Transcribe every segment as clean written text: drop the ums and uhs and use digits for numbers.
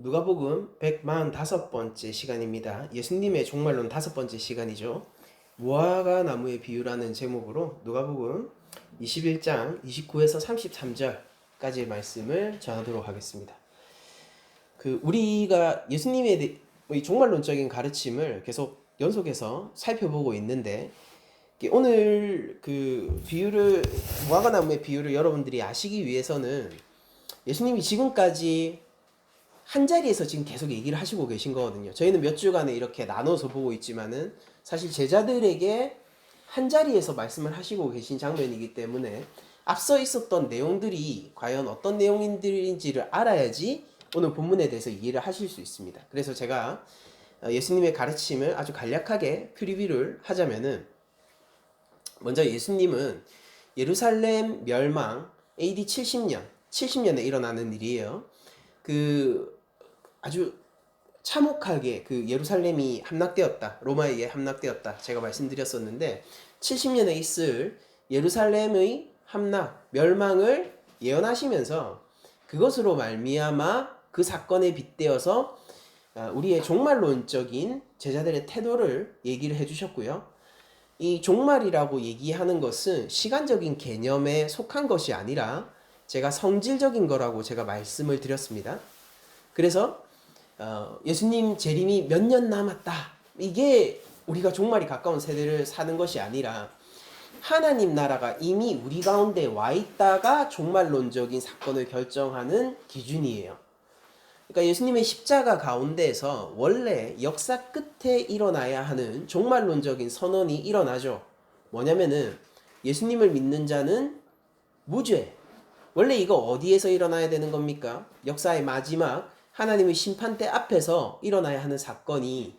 누가복음 145번째 시간입니다. 예수님의 종말론 5번째 시간이죠. 무화과 나무의 비유라는 제목으로 누가복음 21장 29에서 33절까지의 말씀을 전하도록 하겠습니다. 우리가 예수님의 종말론적인 가르침을 계속 연속해서 살펴보고 있는데, 오늘 무화과 나무의 비유를 여러분들이 아시기 위해서는 예수님이 지금까지 한 자리에서 지금 계속 얘기를 하시고 계신 거거든요. 저희는 몇 주간에 이렇게 나눠서 보고 있지만은 사실 제자들에게 한 자리에서 말씀을 하시고 계신 장면이기 때문에 앞서 있었던 내용들이 과연 어떤 내용인지를 알아야지 오늘 본문에 대해서 이해를 하실 수 있습니다. 그래서 제가 예수님의 가르침을 아주 간략하게 프리뷰를 하자면은, 먼저 예수님은 예루살렘 멸망 AD 70년에 일어나는 일이에요. 아주 참혹하게 예루살렘이 함락되었다. 로마에게 함락되었다. 제가 말씀드렸었는데 70년에 있을 예루살렘의 함락, 멸망을 예언하시면서 그것으로 말미암아 그 사건에 빗대어서 우리의 종말론적인 제자들의 태도를 얘기를 해주셨고요. 이 종말이라고 얘기하는 것은 시간적인 개념에 속한 것이 아니라 제가 성질적인 거라고 제가 말씀을 드렸습니다. 그래서 예수님 재림이 몇 년 남았다, 이게 우리가 종말이 가까운 세대를 사는 것이 아니라 하나님 나라가 이미 우리 가운데 와 있다가 종말론적인 사건을 결정하는 기준이에요. 그러니까 예수님의 십자가 가운데에서 원래 역사 끝에 일어나야 하는 종말론적인 선언이 일어나죠. 뭐냐면은 예수님을 믿는 자는 무죄. 원래 이거 어디에서 일어나야 되는 겁니까? 역사의 마지막 하나님의 심판대 앞에서 일어나야 하는 사건이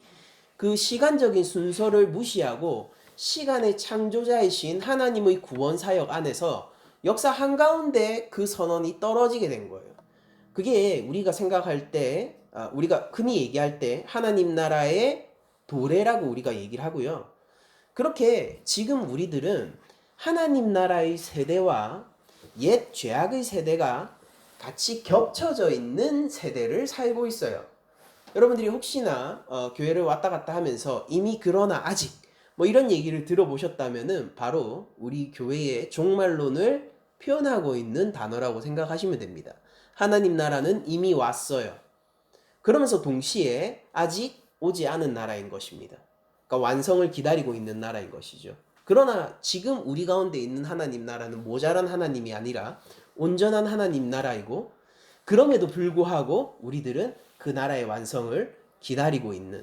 그 시간적인 순서를 무시하고 시간의 창조자이신 하나님의 구원 사역 안에서 역사 한가운데 그 선언이 떨어지게 된 거예요. 그게 우리가 생각할 때, 우리가 흔히 얘기할 때 하나님 나라의 도래라고 우리가 얘기를 하고요. 그렇게 지금 우리들은 하나님 나라의 세대와 옛 죄악의 세대가 같이 겹쳐져 있는 세대를 살고 있어요. 여러분들이 혹시나 교회를 왔다 갔다 하면서 이미 그러나 아직 뭐 이런 얘기를 들어보셨다면은 바로 우리 교회의 종말론을 표현하고 있는 단어라고 생각하시면 됩니다. 하나님 나라는 이미 왔어요. 그러면서 동시에 아직 오지 않은 나라인 것입니다. 그러니까 완성을 기다리고 있는 나라인 것이죠. 그러나 지금 우리 가운데 있는 하나님 나라는 모자란 하나님이 아니라 온전한 하나님 나라이고, 그럼에도 불구하고 우리들은 그 나라의 완성을 기다리고 있는,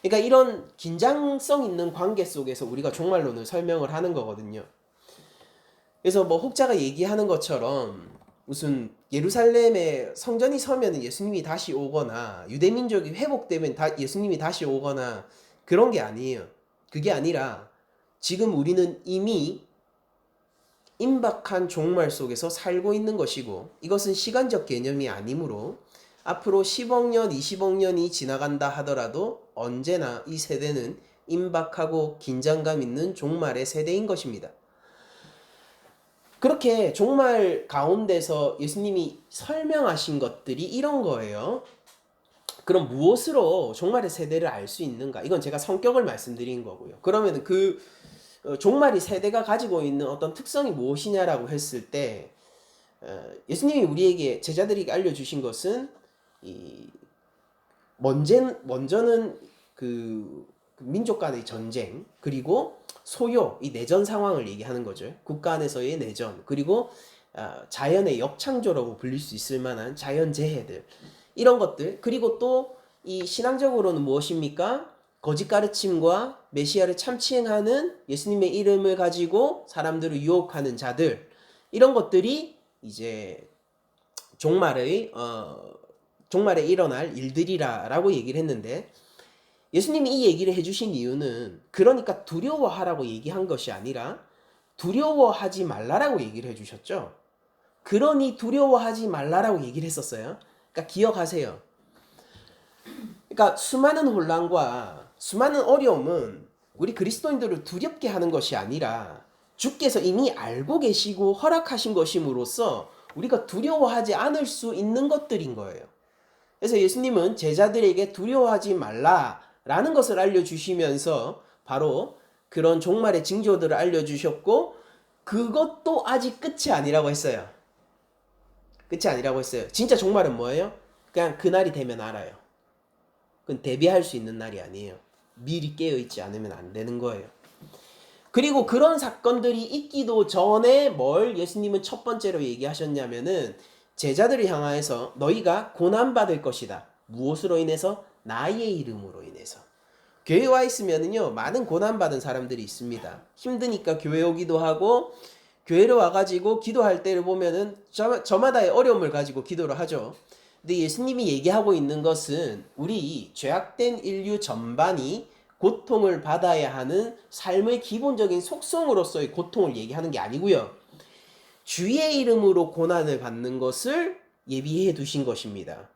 그러니까 이런 긴장성 있는 관계 속에서 우리가 종말론을 설명을 하는 거거든요. 그래서 뭐 혹자가 얘기하는 것처럼 무슨 예루살렘에 성전이 서면 예수님이 다시 오거나 유대민족이 회복되면 예수님이 다시 오거나 그런 게 아니에요. 그게 아니라 지금 우리는 이미 임박한 종말 속에서 살고 있는 것이고, 이것은 시간적 개념이 아니므로 앞으로 10억 년, 20억 년이 지나간다 하더라도 언제나 이 세대는 임박하고 긴장감 있는 종말의 세대인 것입니다. 그렇게 종말 가운데서 예수님이 설명하신 것들이 이런 거예요. 그럼 무엇으로 종말의 세대를 알 수 있는가? 이건 제가 성격을 말씀드린 거고요. 그러면 종말이 세대가 가지고 있는 어떤 특성이 무엇이냐라고 했을 때, 예수님이 우리에게 제자들에게 알려주신 것은 먼저는 민족 간의 전쟁, 그리고 소요, 이 내전 상황을 얘기하는 거죠. 국가 안에서의 내전, 그리고 자연의 역창조라고 불릴 수 있을 만한 자연재해들, 이런 것들, 그리고 또 이 신앙적으로는 무엇입니까? 거짓 가르침과 메시아를 참치행하는 예수님의 이름을 가지고 사람들을 유혹하는 자들, 이런 것들이 이제 종말에 일어날 일들이라고 얘기를 했는데, 예수님이 이 얘기를 해주신 이유는 그러니까 두려워하라고 얘기한 것이 아니라 두려워하지 말라라고 얘기를 해주셨죠. 그러니 두려워하지 말라라고 얘기를 했었어요. 그러니까 기억하세요. 그러니까 수많은 혼란과 수많은 어려움은 우리 그리스도인들을 두렵게 하는 것이 아니라 주께서 이미 알고 계시고 허락하신 것임으로써 우리가 두려워하지 않을 수 있는 것들인 거예요. 그래서 예수님은 제자들에게 두려워하지 말라라는 것을 알려주시면서 바로 그런 종말의 징조들을 알려주셨고, 그것도 아직 끝이 아니라고 했어요. 끝이 아니라고 했어요. 진짜 종말은 뭐예요? 그냥 그날이 되면 알아요. 그건 대비할 수 있는 날이 아니에요. 미리 깨어있지 않으면 안 되는 거예요. 그리고 그런 사건들이 있기도 전에 뭘 예수님은 첫 번째로 얘기하셨냐면은, 제자들을 향하여서 너희가 고난받을 것이다. 무엇으로 인해서? 나의 이름으로 인해서. 교회에 와 있으면은요, 많은 고난받은 사람들이 있습니다. 힘드니까 교회 오기도 하고, 교회로 와가지고 기도할 때를 보면은 저마다의 어려움을 가지고 기도를 하죠. 근데 예수님이 얘기하고 있는 것은 우리 죄악된 인류 전반이 고통을 받아야 하는 삶의 기본적인 속성으로서의 고통을 얘기하는 게 아니고요. 주의 이름으로 고난을 받는 것을 예비해 두신 것입니다.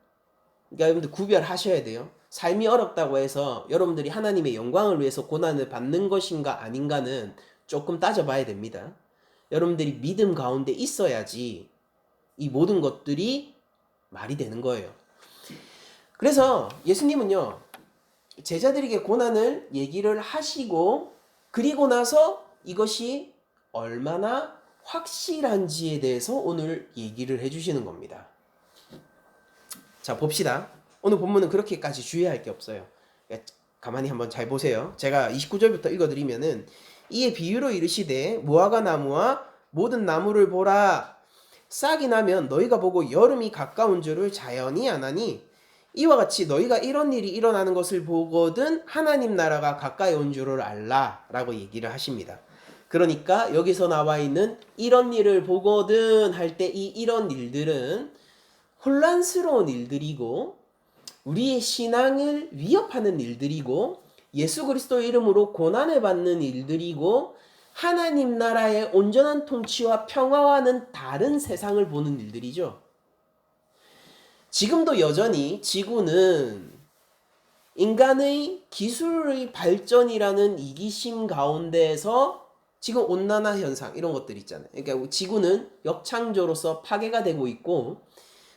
그러니까 여러분들 구별하셔야 돼요. 삶이 어렵다고 해서 여러분들이 하나님의 영광을 위해서 고난을 받는 것인가 아닌가는 조금 따져봐야 됩니다. 여러분들이 믿음 가운데 있어야지 이 모든 것들이 말이 되는 거예요. 그래서 예수님은요, 제자들에게 고난을 얘기를 하시고, 그리고 나서 이것이 얼마나 확실한지에 대해서 오늘 얘기를 해주시는 겁니다. 자, 봅시다. 오늘 본문은 그렇게까지 주의할 게 없어요. 가만히 한번 잘 보세요. 제가 29절부터 읽어드리면은, 이에 비유로 이르시되 무화과 나무와 모든 나무를 보라. 싹이 나면 너희가 보고 여름이 가까운 줄을 자연히 아나니, 이와 같이 너희가 이런 일이 일어나는 것을 보거든 하나님 나라가 가까이 온 줄을 알라 라고 얘기를 하십니다. 그러니까 여기서 나와 있는 이런 일을 보거든 할 때 이 이런 일들은 혼란스러운 일들이고, 우리의 신앙을 위협하는 일들이고, 예수 그리스도의 이름으로 고난을 받는 일들이고, 하나님 나라의 온전한 통치와 평화와는 다른 세상을 보는 일들이죠. 지금도 여전히 지구는 인간의 기술의 발전이라는 이기심 가운데에서 지금 온난화 현상 이런 것들 있잖아요. 그러니까 지구는 역창조로서 파괴가 되고 있고,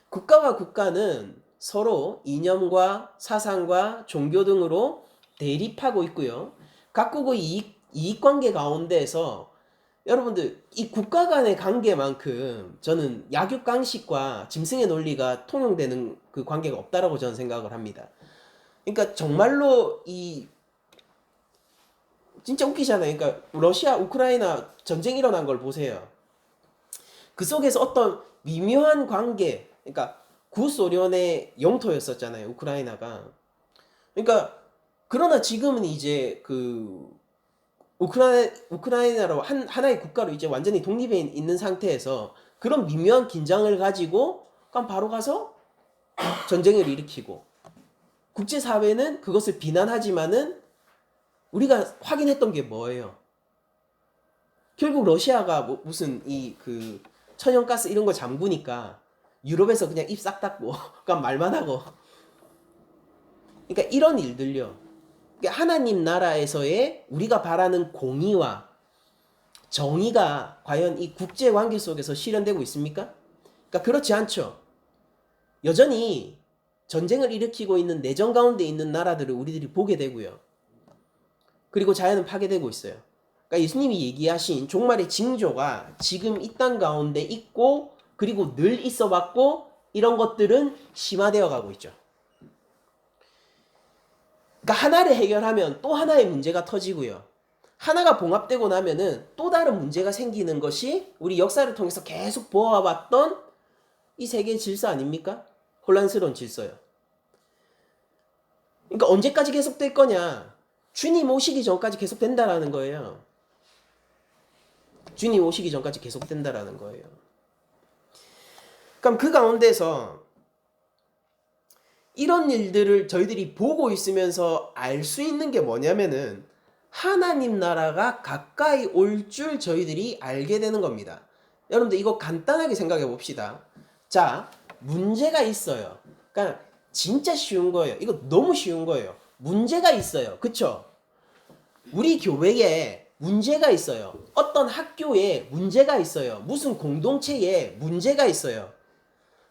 국가와 국가는 서로 이념과 사상과 종교 등으로 대립하고 있고요. 각국의 이익관계 가운데에서 여러분들 이 국가 간의 관계만큼 저는 약육강식과 짐승의 논리가 통용되는 그 관계가 없다라고 저는 생각을 합니다. 그러니까 정말로 이 진짜 웃기잖아요. 그러니까 러시아 우크라이나 전쟁 일어난 걸 보세요. 그 속에서 어떤 미묘한 관계, 그러니까 구소련의 영토였었잖아요, 우크라이나가. 그러니까 그러나 지금은 이제 그 우크라이나로 하나의 국가로 이제 완전히 독립해 있는 상태에서 그런 미묘한 긴장을 가지고 그럼 바로 가서 전쟁을 일으키고, 국제사회는 그것을 비난하지만은 우리가 확인했던 게 뭐예요? 결국 러시아가 무슨 이 그 천연가스 이런 거 잠그니까 유럽에서 그냥 입 싹 닫고 그냥 말만 하고. 그러니까 이런 일들요. 그러니까 하나님 나라에서의 우리가 바라는 공의와 정의가 과연 이 국제 관계 속에서 실현되고 있습니까? 그러니까 그렇지 않죠. 여전히 전쟁을 일으키고 있는 내전 가운데 있는 나라들을 우리들이 보게 되고요. 그리고 자연은 파괴되고 있어요. 그러니까 예수님이 얘기하신 종말의 징조가 지금 이 땅 가운데 있고, 그리고 늘 있어 왔고, 이런 것들은 심화되어 가고 있죠. 그러니까 하나를 해결하면 또 하나의 문제가 터지고요. 하나가 봉합되고 나면은 또 다른 문제가 생기는 것이 우리 역사를 통해서 계속 보아왔던 이 세계의 질서 아닙니까? 혼란스러운 질서요. 그러니까 언제까지 계속될 거냐? 주님 오시기 전까지 계속된다라는 거예요. 주님 오시기 전까지 계속된다라는 거예요. 그럼 그 가운데서 이런 일들을 저희들이 보고 있으면서 알 수 있는 게 뭐냐면은 하나님 나라가 가까이 올 줄 저희들이 알게 되는 겁니다. 여러분들 이거 간단하게 생각해 봅시다. 자, 문제가 있어요. 그러니까 진짜 쉬운 거예요. 이거 너무 쉬운 거예요. 문제가 있어요. 그쵸? 우리 교회에 문제가 있어요. 어떤 학교에 문제가 있어요. 무슨 공동체에 문제가 있어요.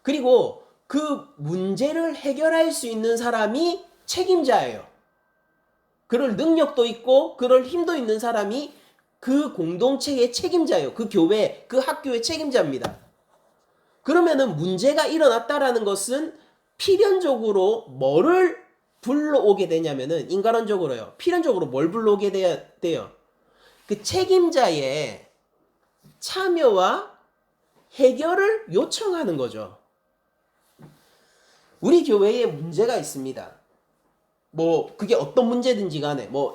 그리고 그 문제를 해결할 수 있는 사람이 책임자예요. 그럴 능력도 있고 그럴 힘도 있는 사람이 그 공동체의 책임자예요. 그 교회, 그 학교의 책임자입니다. 그러면은 문제가 일어났다라는 것은 필연적으로 뭐를 불러오게 되냐면은 인간론적으로요. 필연적으로 뭘 불러오게 돼요? 그 책임자의 참여와 해결을 요청하는 거죠. 우리 교회에 문제가 있습니다. 뭐 그게 어떤 문제든지 간에 뭐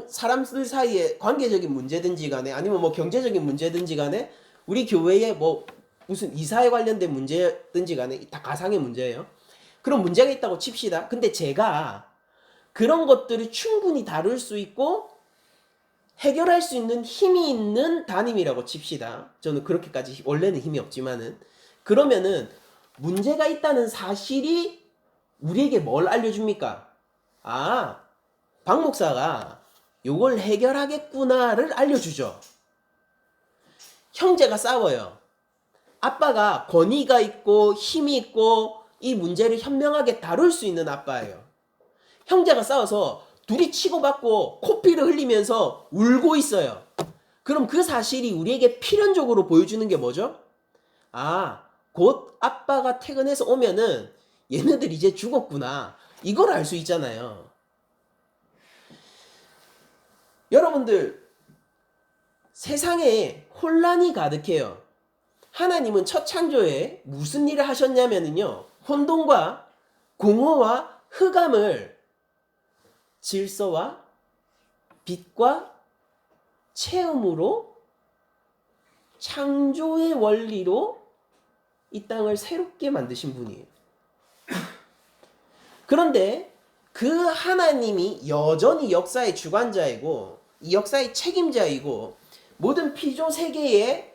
사람들 사이에 관계적인 문제든지 간에 아니면 뭐 경제적인 문제든지 간에 우리 교회에 뭐 무슨 이사에 관련된 문제든지 간에 다 가상의 문제예요. 그런 문제가 있다고 칩시다. 근데 제가 그런 것들을 충분히 다룰 수 있고 해결할 수 있는 힘이 있는 담임이라고 칩시다. 저는 그렇게까지 원래는 힘이 없지만은 그러면은 문제가 있다는 사실이 우리에게 뭘 알려줍니까? 아, 박 목사가 요걸 해결하겠구나를 알려주죠. 형제가 싸워요. 아빠가 권위가 있고 힘이 있고 이 문제를 현명하게 다룰 수 있는 아빠예요. 형제가 싸워서 둘이 치고받고 코피를 흘리면서 울고 있어요. 그럼 그 사실이 우리에게 필연적으로 보여주는 게 뭐죠? 아, 곧 아빠가 퇴근해서 오면은 얘네들 이제 죽었구나. 이걸 알 수 있잖아요. 여러분들, 세상에 혼란이 가득해요. 하나님은 첫 창조에 무슨 일을 하셨냐면요. 혼돈과 공허와 흑암을 질서와 빛과 체험으로 창조의 원리로 이 땅을 새롭게 만드신 분이에요. 그런데 그 하나님이 여전히 역사의 주관자이고 이 역사의 책임자이고 모든 피조 세계에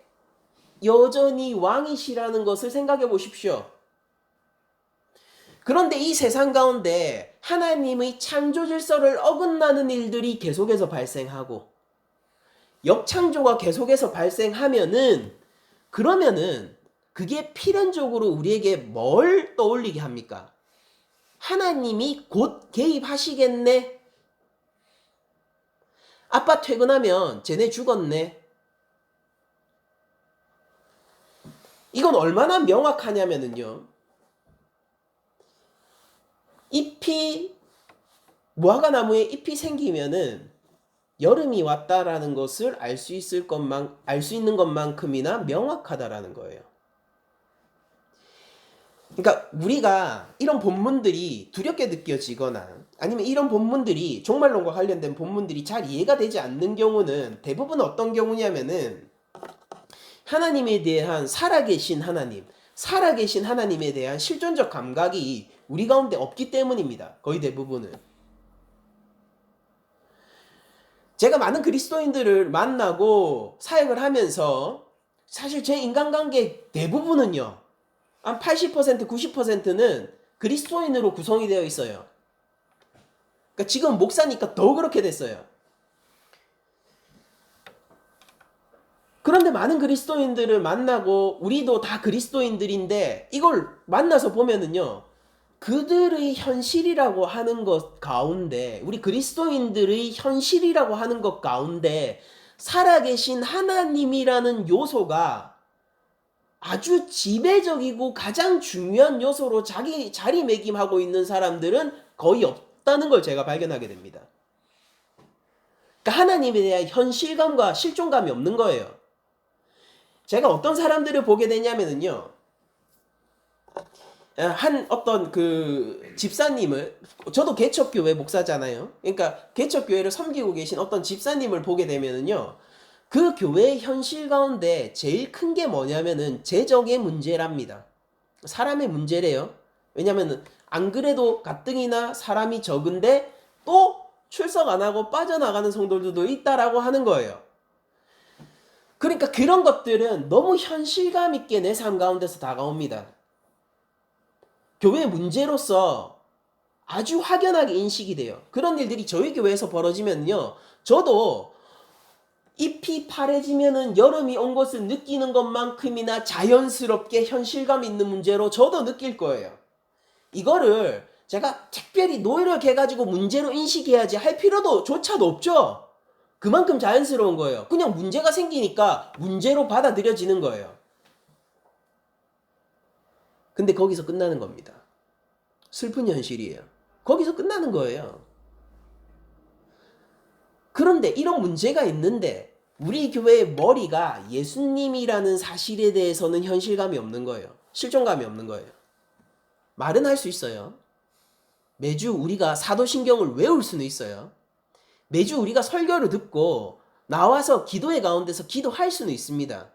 여전히 왕이시라는 것을 생각해 보십시오. 그런데 이 세상 가운데 하나님의 창조 질서를 어긋나는 일들이 계속해서 발생하고 역창조가 계속해서 발생하면은 그러면은 그게 필연적으로 우리에게 뭘 떠올리게 합니까? 하나님이 곧 개입하시겠네. 아빠 퇴근하면 쟤네 죽었네. 이건 얼마나 명확하냐면요. 무화과나무에 잎이 생기면은 여름이 왔다라는 것을 알 수 있는 것만큼이나 명확하다라는 거예요. 그러니까 우리가 이런 본문들이 두렵게 느껴지거나 아니면 이런 본문들이 종말론과 관련된 본문들이 잘 이해가 되지 않는 경우는 대부분 어떤 경우냐면은 하나님에 대한 살아계신 하나님에 대한 실존적 감각이 우리 가운데 없기 때문입니다. 거의 대부분은. 제가 많은 그리스도인들을 만나고 사역을 하면서 사실 제 인간관계 대부분은요. 한 80%, 90%는 그리스도인으로 구성이 되어 있어요. 그러니까 지금 목사니까 더 그렇게 됐어요. 그런데 많은 그리스도인들을 만나고 우리도 다 그리스도인들인데 이걸 만나서 보면은요. 그들의 현실이라고 하는 것 가운데 우리 그리스도인들의 현실이라고 하는 것 가운데 살아계신 하나님이라는 요소가 아주 지배적이고 가장 중요한 요소로 자기 자리매김하고 있는 사람들은 거의 없다는 걸 제가 발견하게 됩니다. 그러니까 하나님에 대한 현실감과 실존감이 없는 거예요. 제가 어떤 사람들을 보게 되냐면요. 한 어떤 그 집사님을 저도 개척교회 목사잖아요. 그러니까 개척교회를 섬기고 계신 어떤 집사님을 보게 되면은요. 그 교회의 현실 가운데 제일 큰 게 뭐냐면은 재정의 문제랍니다. 사람의 문제래요. 왜냐면은 안 그래도 가뜩이나 사람이 적은데 또 출석 안 하고 빠져나가는 성도들도 있다라고 하는 거예요. 그러니까 그런 것들은 너무 현실감 있게 내 삶 가운데서 다가옵니다. 교회 문제로서 아주 확연하게 인식이 돼요. 그런 일들이 저희 교회에서 벌어지면요. 저도 잎이 파래지면은 여름이 온 것을 느끼는 것만큼이나 자연스럽게 현실감 있는 문제로 저도 느낄 거예요. 이거를 제가 특별히 노력해가지고 문제로 인식해야지 할 필요도 조차도 없죠. 그만큼 자연스러운 거예요. 그냥 문제가 생기니까 문제로 받아들여지는 거예요. 근데 거기서 끝나는 겁니다. 슬픈 현실이에요. 거기서 끝나는 거예요. 그런데 이런 문제가 있는데 우리 교회의 머리가 예수님이라는 사실에 대해서는 현실감이 없는 거예요. 실존감이 없는 거예요. 말은 할 수 있어요. 매주 우리가 사도신경을 외울 수는 있어요. 매주 우리가 설교를 듣고 나와서 기도의 가운데서 기도할 수는 있습니다.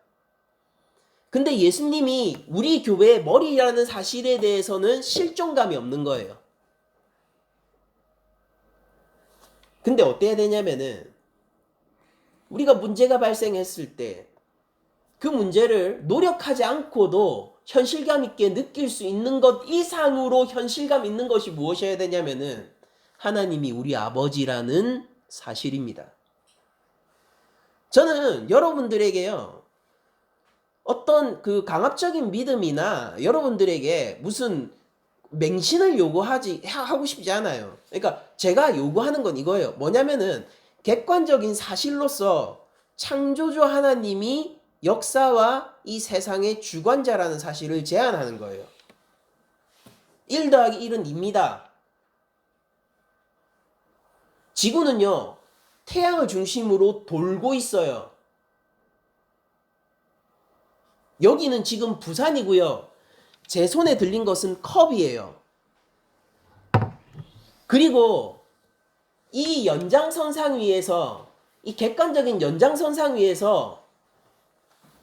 근데 예수님이 우리 교회의 머리라는 사실에 대해서는 실존감이 없는 거예요. 근데 어때야 되냐면은 우리가 문제가 발생했을 때 그 문제를 노력하지 않고도 현실감 있게 느낄 수 있는 것 이상으로 현실감 있는 것이 무엇이어야 되냐면은 하나님이 우리 아버지라는 사실입니다. 저는 여러분들에게요, 어떤 그 강압적인 믿음이나 여러분들에게 무슨 맹신을 하고 싶지 않아요. 그러니까 제가 요구하는 건 이거예요. 뭐냐면은 객관적인 사실로서 창조주 하나님이 역사와 이 세상의 주관자라는 사실을 제안하는 거예요. 1 더하기 1은 2입니다. 지구는요, 태양을 중심으로 돌고 있어요. 여기는 지금 부산이고요. 제 손에 들린 것은 컵이에요. 그리고 이 연장선상 위에서, 이 객관적인 연장선상 위에서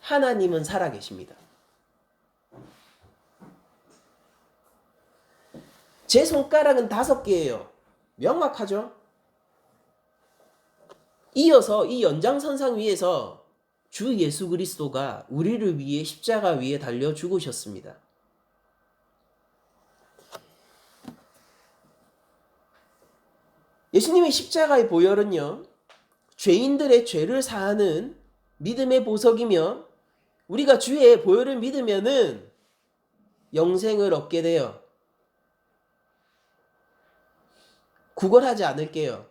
하나님은 살아계십니다. 제 손가락은 5개예요. 명확하죠? 이어서 이 연장선상 위에서 주 예수 그리스도가 우리를 위해 십자가 위에 달려 죽으셨습니다. 예수님의 십자가의 보혈은요, 죄인들의 죄를 사하는 믿음의 보석이며 우리가 주의 보혈을 믿으면은 영생을 얻게 돼요. 구걸하지 않을게요.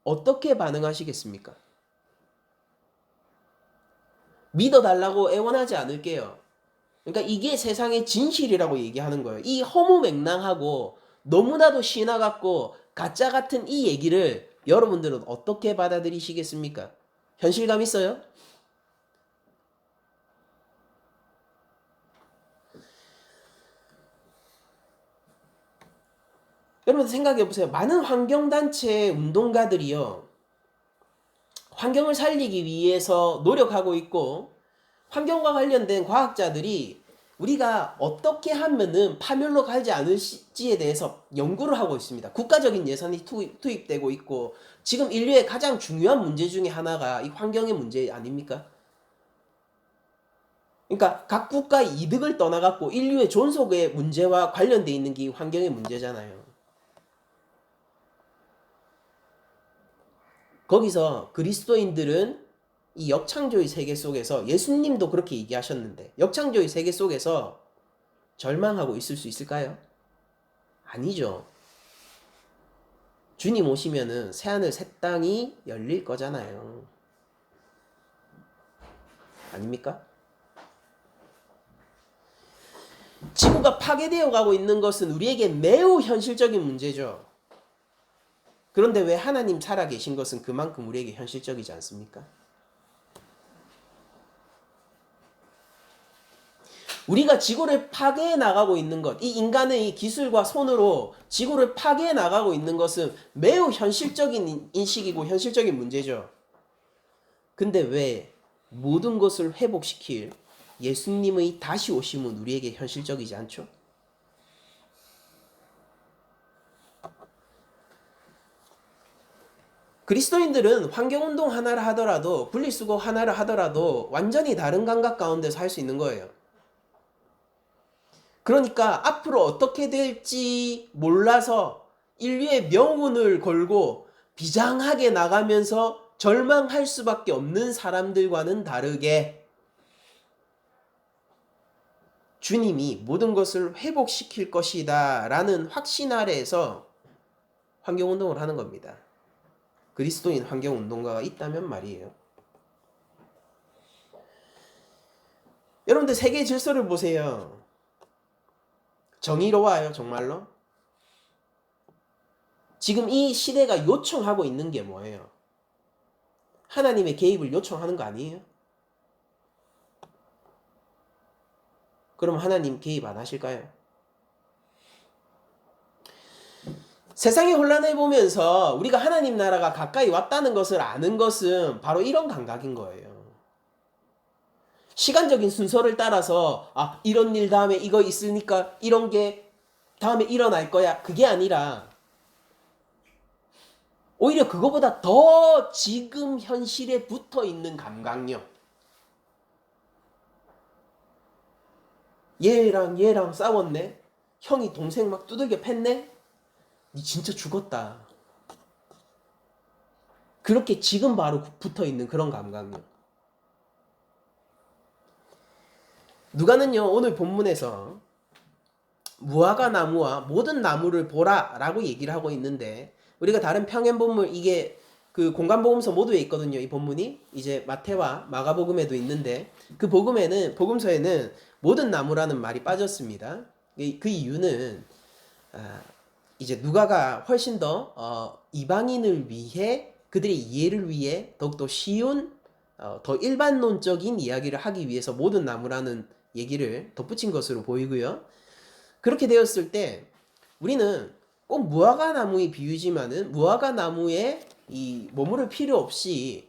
어떻게 반응하시겠습니까? 믿어달라고 애원하지 않을게요. 그러니까 이게 세상의 진실이라고 얘기하는 거예요. 이 허무맹랑하고 너무나도 신화 같고 가짜 같은 이 얘기를 여러분들은 어떻게 받아들이시겠습니까? 현실감 있어요? 여러분 생각해 보세요. 많은 환경단체 운동가들이요, 환경을 살리기 위해서 노력하고 있고 환경과 관련된 과학자들이 우리가 어떻게 하면은 파멸로 가지 않을지에 대해서 연구를 하고 있습니다. 국가적인 예산이 투입되고 있고 지금 인류의 가장 중요한 문제 중에 하나가 이 환경의 문제 아닙니까? 그러니까 각 국가의 이득을 떠나갖고 인류의 존속의 문제와 관련돼 있는 게 환경의 문제잖아요. 거기서 그리스도인들은 이 역창조의 세계 속에서, 예수님도 그렇게 얘기하셨는데 역창조의 세계 속에서 절망하고 있을 수 있을까요? 아니죠. 주님 오시면은 새하늘 새 땅이 열릴 거잖아요. 아닙니까? 지구가 파괴되어 가고 있는 것은 우리에게 매우 현실적인 문제죠. 그런데 왜 하나님 살아계신 것은 그만큼 우리에게 현실적이지 않습니까? 우리가 지구를 파괴해 나가고 있는 것, 이 인간의 기술과 손으로 지구를 파괴해 나가고 있는 것은 매우 현실적인 인식이고 현실적인 문제죠. 근데 왜 모든 것을 회복시킬 예수님의 다시 오심은 우리에게 현실적이지 않죠? 그리스도인들은 환경운동 하나를 하더라도, 분리수거 하나를 하더라도 완전히 다른 감각 가운데서 할 수 있는 거예요. 그러니까 앞으로 어떻게 될지 몰라서 인류의 명운을 걸고 비장하게 나가면서 절망할 수밖에 없는 사람들과는 다르게 주님이 모든 것을 회복시킬 것이다 라는 확신 아래에서 환경운동을 하는 겁니다. 그리스도인 환경운동가가 있다면 말이에요. 여러분들 세계 질서를 보세요. 정의로워요, 정말로? 지금 이 시대가 요청하고 있는 게 뭐예요? 하나님의 개입을 요청하는 거 아니에요? 그럼 하나님 개입 안 하실까요? 세상이 혼란해 보면서 우리가 하나님 나라가 가까이 왔다는 것을 아는 것은 바로 이런 감각인 거예요. 시간적인 순서를 따라서 이런 일 다음에 이거 있으니까 이런 게 다음에 일어날 거야. 그게 아니라 오히려 그거보다 더 지금 현실에 붙어 있는 감각력. 얘랑 싸웠네. 형이 동생 막 두들겨 팼네. 니 진짜 죽었다. 그렇게 지금 바로 붙어 있는 그런 감각력. 누가는요 오늘 본문에서 무화과 나무와 모든 나무를 보라 라고 얘기를 하고 있는데, 우리가 다른 평행 본문, 이게 그 공간복음서 모두에 있거든요. 이 본문이 이제 마태와 마가복음에도 있는데, 그 복음서에는 모든 나무라는 말이 빠졌습니다. 그 이유는 이제 누가가 훨씬 더 이방인을 위해, 그들의 이해를 위해 더욱더 쉬운 더 일반론적인 이야기를 하기 위해서 모든 나무라는 얘기를 덧붙인 것으로 보이고요. 그렇게 되었을 때 우리는 꼭 무화과 나무의 비유지만은 무화과 나무에 이 머무를 필요 없이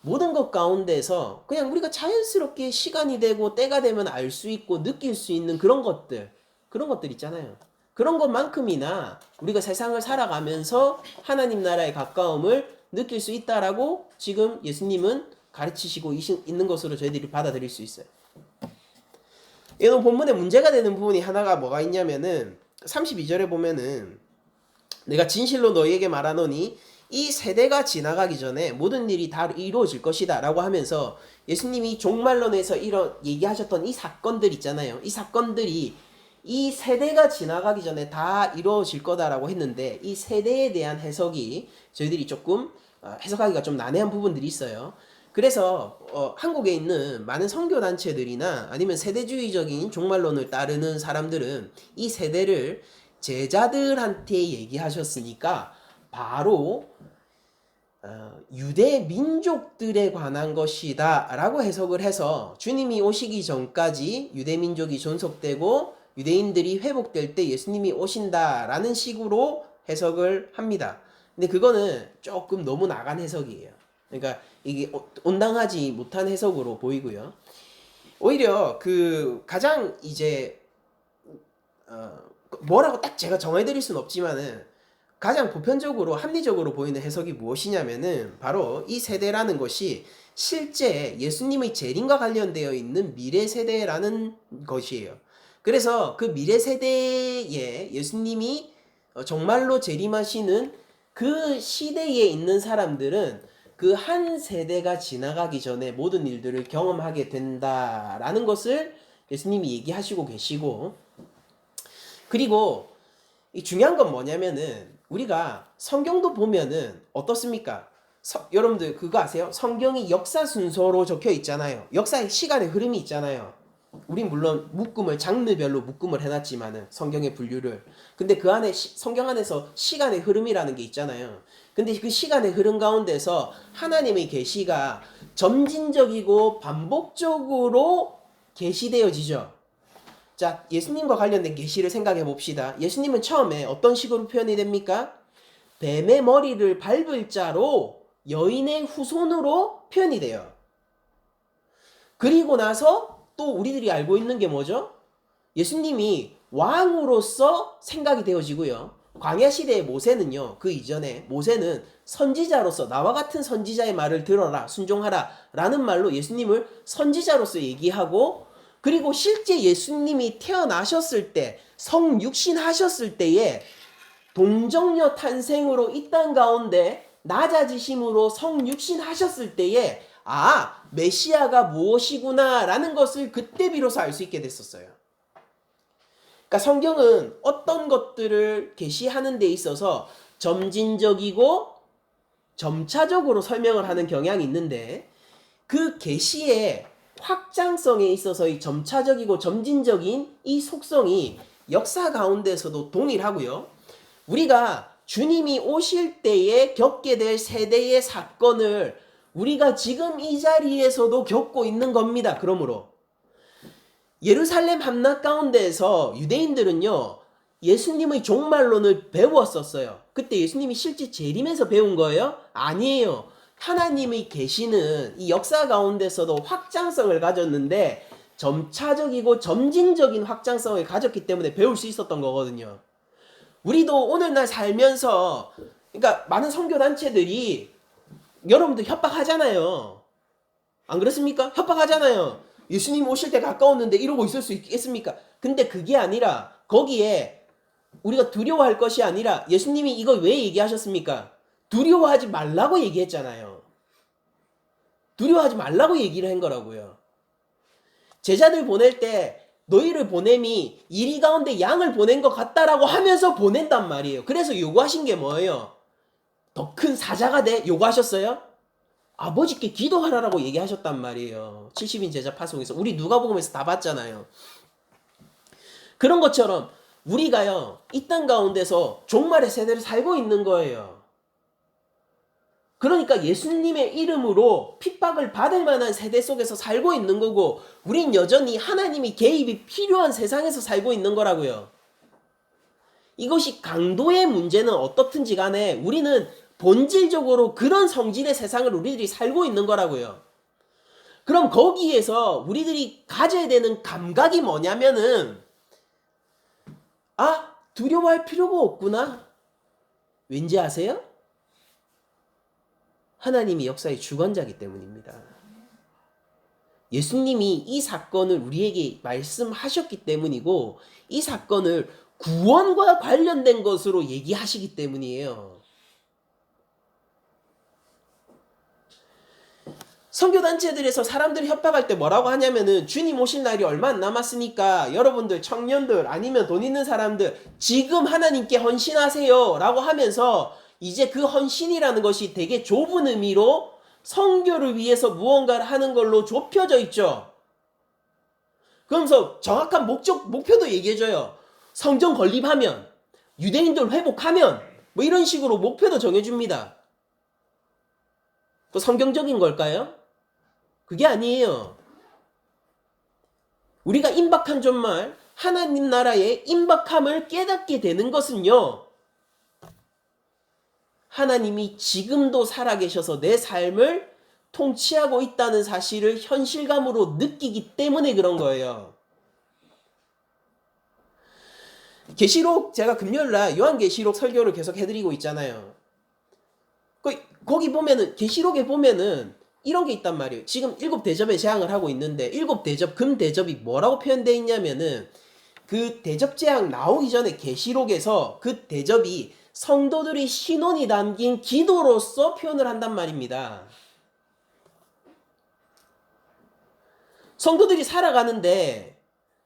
모든 것 가운데서 그냥 우리가 자연스럽게 시간이 되고 때가 되면 알 수 있고 느낄 수 있는 그런 것들 있잖아요. 그런 것만큼이나 우리가 세상을 살아가면서 하나님 나라의 가까움을 느낄 수 있다라고 지금 예수님은 가르치시고 있는 것으로 저희들이 받아들일 수 있어요. 이 본문에 문제가 되는 부분이 하나가 뭐가 있냐면은 32절에 보면은 내가 진실로 너희에게 말하노니 이 세대가 지나가기 전에 모든 일이 다 이루어질 것이다 라고 하면서 예수님이 종말론에서 이런 얘기하셨던 이 사건들 있잖아요. 이 사건들이 이 세대가 지나가기 전에 다 이루어질 거다라고 했는데, 이 세대에 대한 해석이 저희들이 조금 해석하기가 좀 난해한 부분들이 있어요. 그래서 한국에 있는 많은 선교단체들이나 아니면 세대주의적인 종말론을 따르는 사람들은 이 세대를 제자들한테 얘기하셨으니까 바로 유대 민족들에 관한 것이다 라고 해석을 해서 주님이 오시기 전까지 유대 민족이 존속되고 유대인들이 회복될 때 예수님이 오신다라는 식으로 해석을 합니다. 근데 그거는 조금 너무 나간 해석이에요. 그러니까 이게 온당하지 못한 해석으로 보이고요. 오히려 그 가장 이제 뭐라고 딱 제가 정해드릴 수는 없지만은 가장 보편적으로 합리적으로 보이는 해석이 무엇이냐면은 바로 이 세대라는 것이 실제 예수님의 재림과 관련되어 있는 미래 세대라는 것이에요. 그래서 그 미래 세대에 예수님이 정말로 재림하시는 그 시대에 있는 사람들은 그 한 세대가 지나가기 전에 모든 일들을 경험하게 된다라는 것을 예수님이 얘기하시고 계시고, 그리고 이 중요한 건 뭐냐면은 우리가 성경도 보면은 어떻습니까? 여러분들 그거 아세요? 성경이 역사 순서로 적혀 있잖아요. 역사의 시간의 흐름이 있잖아요. 우린 물론 장르별로 묶음을 해놨지만은 성경의 분류를. 근데 그 안에 성경 안에서 시간의 흐름이라는 게 있잖아요. 근데 그 시간의 흐름 가운데서 하나님의 계시가 점진적이고 반복적으로 계시되어지죠. 자, 예수님과 관련된 계시를 생각해 봅시다. 예수님은 처음에 어떤 식으로 표현이 됩니까? 뱀의 머리를 밟을 자로 여인의 후손으로 표현이 돼요. 그리고 나서 또 우리들이 알고 있는 게 뭐죠? 예수님이 왕으로서 생각이 되어지고요. 광야 시대의 모세는요, 그 이전에 모세는 선지자로서 나와 같은 선지자의 말을 들어라, 순종하라 라는 말로 예수님을 선지자로서 얘기하고, 그리고 실제 예수님이 태어나셨을 때, 성육신하셨을 때에 동정녀 탄생으로 이 땅 가운데 낮아지심으로 성육신하셨을 때에 메시아가 무엇이구나 라는 것을 그때 비로소 알 수 있게 됐었어요. 그러니까 성경은 어떤 것들을 계시하는 데 있어서 점진적이고 점차적으로 설명을 하는 경향이 있는데 그 계시의 확장성에 있어서의 점차적이고 점진적인 이 속성이 역사 가운데서도 동일하고요. 우리가 주님이 오실 때에 겪게 될 세대의 사건을 우리가 지금 이 자리에서도 겪고 있는 겁니다. 그러므로 예루살렘 함락 가운데에서 유대인들은요, 예수님의 종말론을 배웠었어요. 그때 예수님이 실제 재림에서 배운 거예요? 아니에요. 하나님의 계시는 이 역사 가운데서도 확장성을 가졌는데 점차적이고 점진적인 확장성을 가졌기 때문에 배울 수 있었던 거거든요. 우리도 오늘날 살면서 그러니까 많은 선교단체들이 여러분들 협박하잖아요. 안 그렇습니까? 협박하잖아요. 예수님 오실 때 가까웠는데 이러고 있을 수 있겠습니까? 근데 그게 아니라 거기에 우리가 두려워할 것이 아니라 예수님이 이거 왜 얘기하셨습니까? 두려워하지 말라고 얘기했잖아요. 두려워하지 말라고 얘기를 한 거라고요. 제자들 보낼 때 너희를 보냄이 이리 가운데 양을 보낸 것 같다라고 하면서 보낸단 말이에요. 그래서 요구하신 게 뭐예요? 더 큰 사자가 돼? 요구하셨어요? 아버지께 기도하라고 얘기하셨단 말이에요. 70인 제자 파송에서. 우리 누가복음에서 다 봤잖아요. 그런 것처럼 우리가요, 이 땅 가운데서 종말의 세대를 살고 있는 거예요. 그러니까 예수님의 이름으로 핍박을 받을 만한 세대 속에서 살고 있는 거고, 우린 여전히 하나님이 개입이 필요한 세상에서 살고 있는 거라고요. 이것이 강도의 문제는 어떻든지 간에 우리는 본질적으로 그런 성질의 세상을 우리들이 살고 있는 거라고요. 그럼 거기에서 우리들이 가져야 되는 감각이 뭐냐면은, 아, 두려워할 필요가 없구나. 왠지 아세요? 하나님이 역사의 주관자이기 때문입니다. 예수님이 이 사건을 우리에게 말씀하셨기 때문이고, 이 사건을 구원과 관련된 것으로 얘기하시기 때문이에요. 선교단체들에서 사람들이 협박할 때 뭐라고 하냐면은, 주님 오실 날이 얼마 안 남았으니까 여러분들 청년들 아니면 돈 있는 사람들 지금 하나님께 헌신하세요 라고 하면서 이제 그 헌신이라는 것이 되게 좁은 의미로 선교를 위해서 무언가를 하는 걸로 좁혀져 있죠. 그러면서 정확한 목표도 얘기해줘요. 성전 건립하면, 유대인들 회복하면, 뭐 이런 식으로 목표도 정해줍니다. 또 성경적인 걸까요? 그게 아니에요. 우리가 임박한 종말, 하나님 나라의 임박함을 깨닫게 되는 것은요, 하나님이 지금도 살아계셔서 내 삶을 통치하고 있다는 사실을 현실감으로 느끼기 때문에 그런 거예요. 계시록 제가 금요일날 요한계시록 설교를 계속 해드리고 있잖아요. 거기 보면은 계시록에 보면은 이런 게 있단 말이에요. 지금 7대접에 재앙을 하고 있는데 7대접 금대접이 뭐라고 표현되어 있냐면은 그 대접 재앙 나오기 전에 계시록에서 그 대접이 성도들이 신원이 담긴 기도로서 표현을 한단 말입니다. 성도들이 살아가는데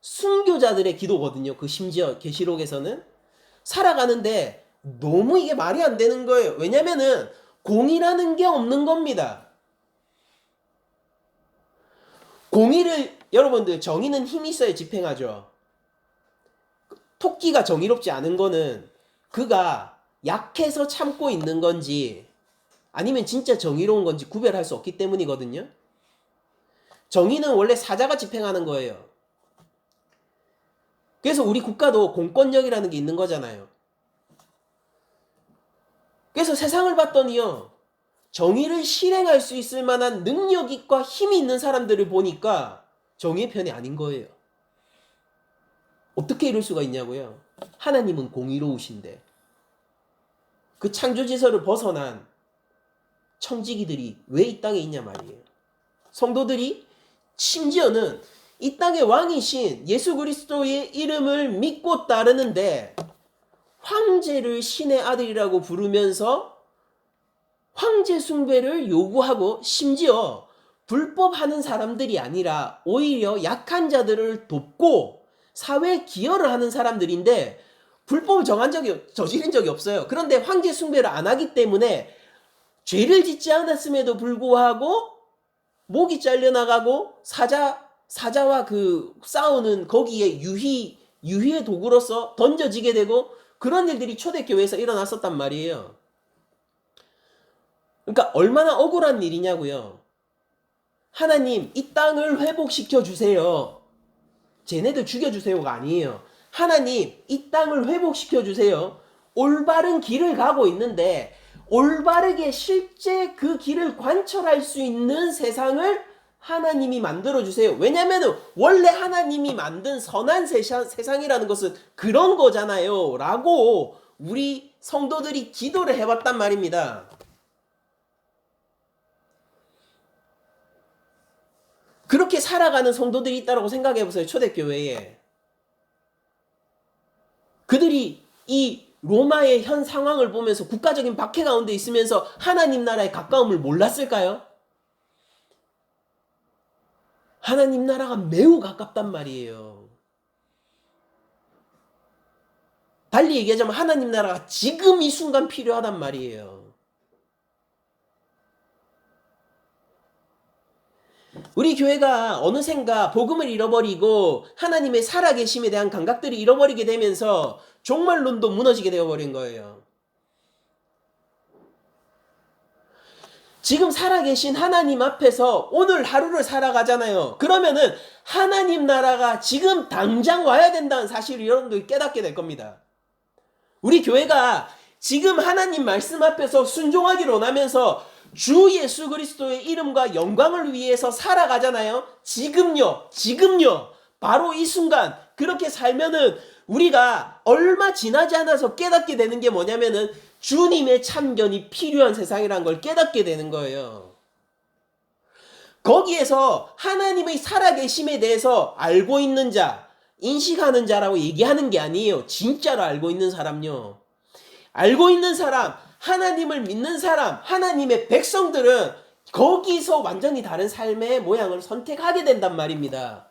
순교자들의 기도거든요. 그 심지어 계시록에서는 살아가는데 너무 이게 말이 안 되는 거예요. 왜냐면은 공의라는 게 없는 겁니다. 공의를 여러분들 정의는 힘이 있어야 집행하죠. 토끼가 정의롭지 않은 거는 그가 약해서 참고 있는 건지 아니면 진짜 정의로운 건지 구별할 수 없기 때문이거든요. 정의는 원래 사자가 집행하는 거예요. 그래서 우리 국가도 공권력이라는 게 있는 거잖아요. 그래서 세상을 봤더니요, 정의를 실행할 수 있을 만한 능력과 힘이 있는 사람들을 보니까 정의의 편이 아닌 거예요. 어떻게 이럴 수가 있냐고요? 하나님은 공의로우신데 그 창조지서를 벗어난 청지기들이 왜 이 땅에 있냐 말이에요. 성도들이 심지어는 이 땅의 왕이신 예수 그리스도의 이름을 믿고 따르는데 황제를 신의 아들이라고 부르면서 황제 숭배를 요구하고 심지어 불법하는 사람들이 아니라 오히려 약한 자들을 돕고 사회에 기여를 하는 사람들인데 불법을 저지른 적이 없어요. 그런데 황제 숭배를 안 하기 때문에 죄를 짓지 않았음에도 불구하고 목이 잘려나가고 사자와 그 싸우는 거기에 유희의 도구로서 던져지게 되고 그런 일들이 초대교회에서 일어났었단 말이에요. 그러니까 얼마나 억울한 일이냐고요. 하나님 이 땅을 회복시켜 주세요. 쟤네들 죽여주세요가 아니에요. 하나님 이 땅을 회복시켜 주세요. 올바른 길을 가고 있는데 올바르게 실제 그 길을 관철할 수 있는 세상을 하나님이 만들어 주세요. 왜냐면은 원래 하나님이 만든 선한 세상이라는 것은 그런 거잖아요. 라고 우리 성도들이 기도를 해봤단 말입니다. 그렇게 살아가는 성도들이 있다고 생각해 보세요. 초대교회에. 그들이 이 로마의 현 상황을 보면서 국가적인 박해 가운데 있으면서 하나님 나라의 가까움을 몰랐을까요? 하나님 나라가 매우 가깝단 말이에요. 달리 얘기하자면 하나님 나라가 지금 이 순간 필요하단 말이에요. 우리 교회가 어느샌가 복음을 잃어버리고 하나님의 살아계심에 대한 감각들을 잃어버리게 되면서 종말론도 무너지게 되어버린 거예요. 지금 살아계신 하나님 앞에서 오늘 하루를 살아가잖아요. 그러면은 하나님 나라가 지금 당장 와야 된다는 사실을 여러분들이 깨닫게 될 겁니다. 우리 교회가 지금 하나님 말씀 앞에서 순종하기를 원하면서 주 예수 그리스도의 이름과 영광을 위해서 살아가잖아요. 지금요. 바로 이 순간 그렇게 살면은 우리가 얼마 지나지 않아서 깨닫게 되는 게 뭐냐면은 주님의 참견이 필요한 세상이라는 걸 깨닫게 되는 거예요. 거기에서 하나님의 살아계심에 대해서 알고 있는 자, 인식하는 자라고 얘기하는 게 아니에요. 진짜로 알고 있는 사람요. 알고 있는 사람, 하나님을 믿는 사람, 하나님의 백성들은 거기서 완전히 다른 삶의 모양을 선택하게 된단 말입니다.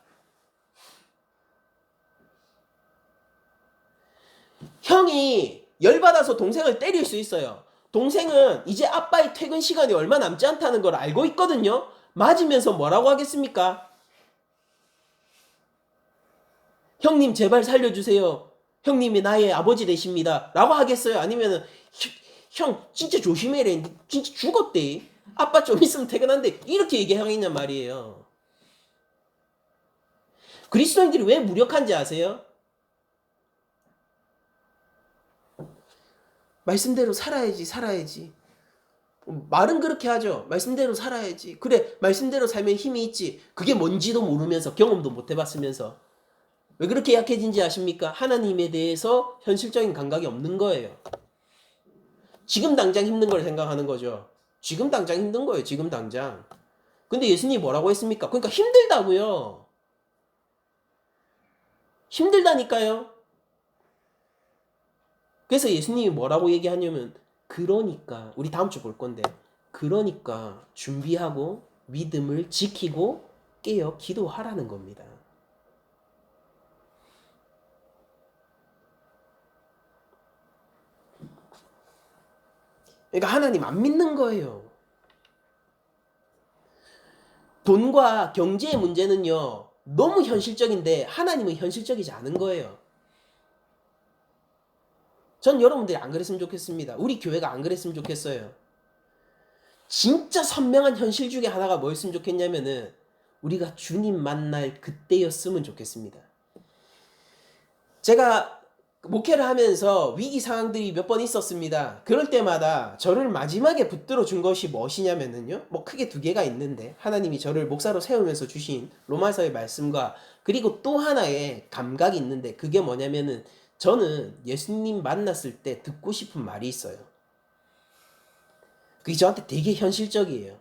형이 열받아서 동생을 때릴 수 있어요. 동생은 이제 아빠의 퇴근 시간이 얼마 남지 않다는 걸 알고 있거든요. 맞으면서 뭐라고 하겠습니까? 형님 제발 살려주세요. 형님이 나의 아버지 되십니다. 라고 하겠어요? 아니면은 형 진짜 조심해래. 진짜 죽었대. 아빠 좀 있으면 퇴근한대. 이렇게 얘기하겠냔 말이에요. 그리스도인들이 왜 무력한지 아세요? 말씀대로 살아야지. 말은 그렇게 하죠. 말씀대로 살아야지. 그래, 말씀대로 살면 힘이 있지. 그게 뭔지도 모르면서 경험도 못 해봤으면서. 왜 그렇게 약해진지 아십니까? 하나님에 대해서 현실적인 감각이 없는 거예요. 지금 당장 힘든 걸 생각하는 거죠. 지금 당장 힘든 거예요. 지금 당장. 근데 예수님이 뭐라고 했습니까? 그러니까 힘들다고요. 힘들다니까요. 그래서 예수님이 뭐라고 얘기하냐면 그러니까 우리 다음 주 볼 건데 그러니까 준비하고 믿음을 지키고 깨어 기도하라는 겁니다. 그러니까 하나님 안 믿는 거예요. 돈과 경제의 문제는요. 너무 현실적인데 하나님은 현실적이지 않은 거예요. 전 여러분들이 안 그랬으면 좋겠습니다. 우리 교회가 안 그랬으면 좋겠어요. 진짜 선명한 현실 중에 하나가 뭐였으면 좋겠냐면은 우리가 주님 만날 그때였으면 좋겠습니다. 제가 목회를 하면서 위기 상황들이 몇 번 있었습니다. 그럴 때마다 저를 마지막에 붙들어 준 것이 무엇이냐면요. 뭐 크게 두 개가 있는데 하나님이 저를 목사로 세우면서 주신 로마서의 말씀과 그리고 또 하나의 감각이 있는데 그게 뭐냐면은 저는 예수님 만났을 때 듣고 싶은 말이 있어요. 그게 저한테 되게 현실적이에요.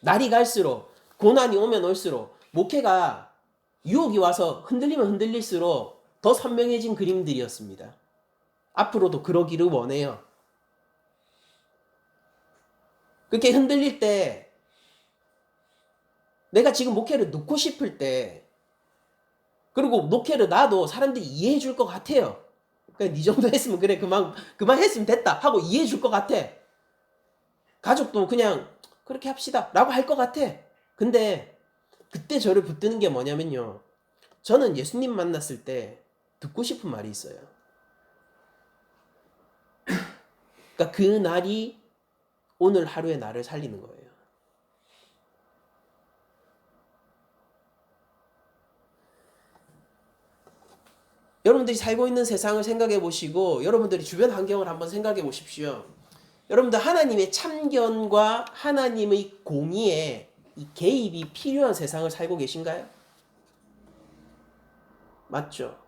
날이 갈수록 고난이 오면 올수록 목회가 유혹이 와서 흔들리면 흔들릴수록 더 선명해진 그림들이었습니다. 앞으로도 그러기를 원해요. 그렇게 흔들릴 때 내가 지금 목회를 놓고 싶을 때 그리고 목회를 놔도 사람들이 이해해 줄 것 같아요. 그러니까 네 정도 했으면 그래 그만 했으면 됐다 하고 이해해 줄 것 같아. 가족도 그냥 그렇게 합시다 라고 할 것 같아. 근데 그때 저를 붙드는 게 뭐냐면요. 저는 예수님 만났을 때 듣고 싶은 말이 있어요. 그러니까 그 날이 오늘 하루의 나를 살리는 거예요. 여러분들이 살고 있는 세상을 생각해 보시고 여러분들이 주변 환경을 한번 생각해 보십시오. 여러분들 하나님의 참견과 하나님의 공의에 이 개입이 필요한 세상을 살고 계신가요? 맞죠?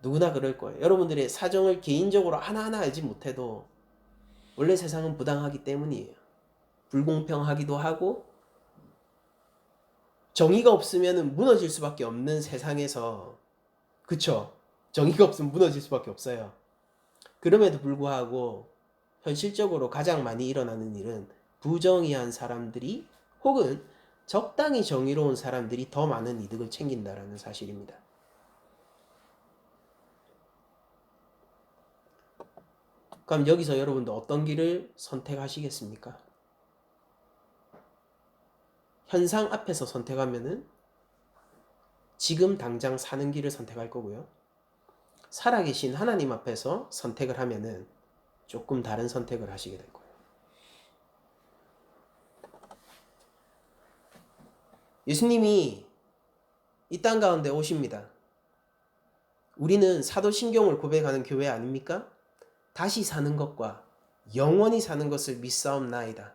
누구나 그럴 거예요. 여러분들의 사정을 개인적으로 하나하나 알지 못해도 원래 세상은 부당하기 때문이에요. 불공평하기도 하고 정의가 없으면 무너질 수밖에 없는 세상에서 그쵸? 정의가 없으면 무너질 수밖에 없어요. 그럼에도 불구하고 현실적으로 가장 많이 일어나는 일은 부정의한 사람들이 혹은 적당히 정의로운 사람들이 더 많은 이득을 챙긴다라는 사실입니다. 그럼 여기서 여러분도 어떤 길을 선택하시겠습니까? 현상 앞에서 선택하면은 지금 당장 사는 길을 선택할 거고요. 살아계신 하나님 앞에서 선택을 하면은 조금 다른 선택을 하시게 될 거예요. 예수님이 이 땅 가운데 오십니다. 우리는 사도신경을 고백하는 교회 아닙니까? 다시 사는 것과 영원히 사는 것을 믿사옵나이다.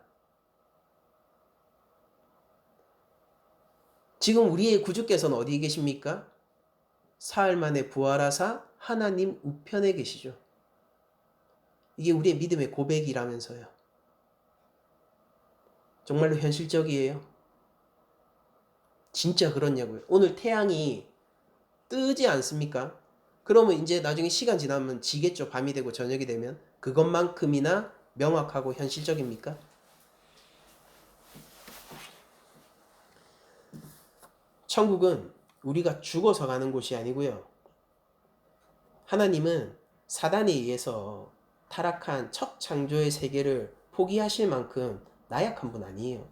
지금 우리의 구주께서는 어디에 계십니까? 사흘 만에 부활하사 하나님 우편에 계시죠. 이게 우리의 믿음의 고백이라면서요. 정말로 현실적이에요. 진짜 그렇냐고요. 오늘 태양이 뜨지 않습니까? 그러면 이제 나중에 시간 지나면 지겠죠. 밤이 되고 저녁이 되면. 그것만큼이나 명확하고 현실적입니까? 천국은 우리가 죽어서 가는 곳이 아니고요. 하나님은 사단에 의해서 타락한 첫 창조의 세계를 포기하실 만큼 나약한 분 아니에요.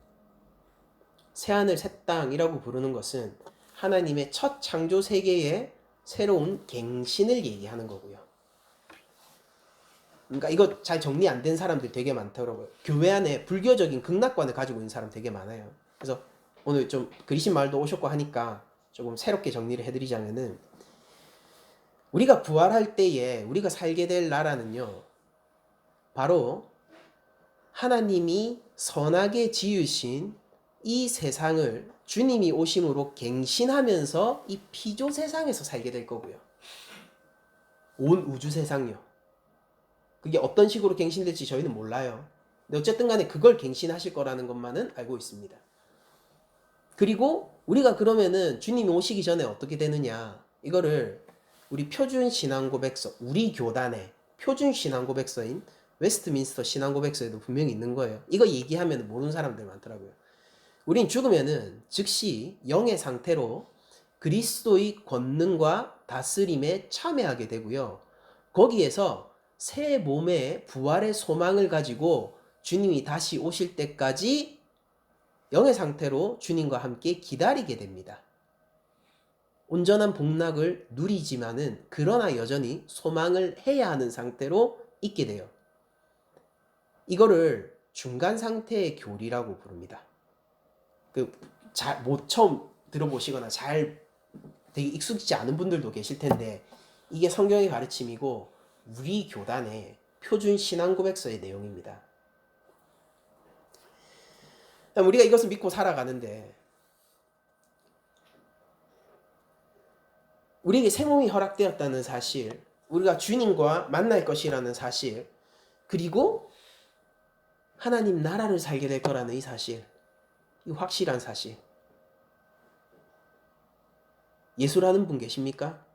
새하늘 새 땅이라고 부르는 것은 하나님의 첫 창조 세계의 새로운 갱신을 얘기하는 거고요. 그러니까 이거 잘 정리 안 된 사람들 되게 많더라고요. 교회 안에 불교적인 극락관을 가지고 있는 사람 되게 많아요. 그래서 오늘 좀 그리신 말도 오셨고 하니까 조금 새롭게 정리를 해드리자면은 우리가 부활할 때에 우리가 살게 될 나라는요. 바로 하나님이 선하게 지으신 이 세상을 주님이 오심으로 갱신하면서 이 피조 세상에서 살게 될 거고요. 온 우주 세상요. 그게 어떤 식으로 갱신될지 저희는 몰라요. 근데 어쨌든 간에 그걸 갱신하실 거라는 것만은 알고 있습니다. 그리고 우리가 그러면은 주님이 오시기 전에 어떻게 되느냐. 이거를 우리 표준 신앙고백서, 우리 교단의 표준 신앙고백서인 웨스트민스터 신앙고백서에도 분명히 있는 거예요. 이거 얘기하면 모르는 사람들 많더라고요. 우린 죽으면은 즉시 영의 상태로 그리스도의 권능과 다스림에 참여하게 되고요. 거기에서 새 몸의 부활의 소망을 가지고 주님이 다시 오실 때까지 영의 상태로 주님과 함께 기다리게 됩니다. 온전한 복락을 누리지만은 그러나 여전히 소망을 해야 하는 상태로 있게 돼요. 이거를 중간 상태의 교리라고 부릅니다. 처음 들어보시거나 잘 되게 익숙지 않은 분들도 계실 텐데 이게 성경의 가르침이고 우리 교단의 표준 신앙고백서의 내용입니다. 우리가 이것을 믿고 살아가는데 우리에게 새 몸이 허락되었다는 사실, 우리가 주님과 만날 것이라는 사실, 그리고 하나님 나라를 살게 될 거라는 이 사실, 이 확실한 사실. 예술하는 분 계십니까?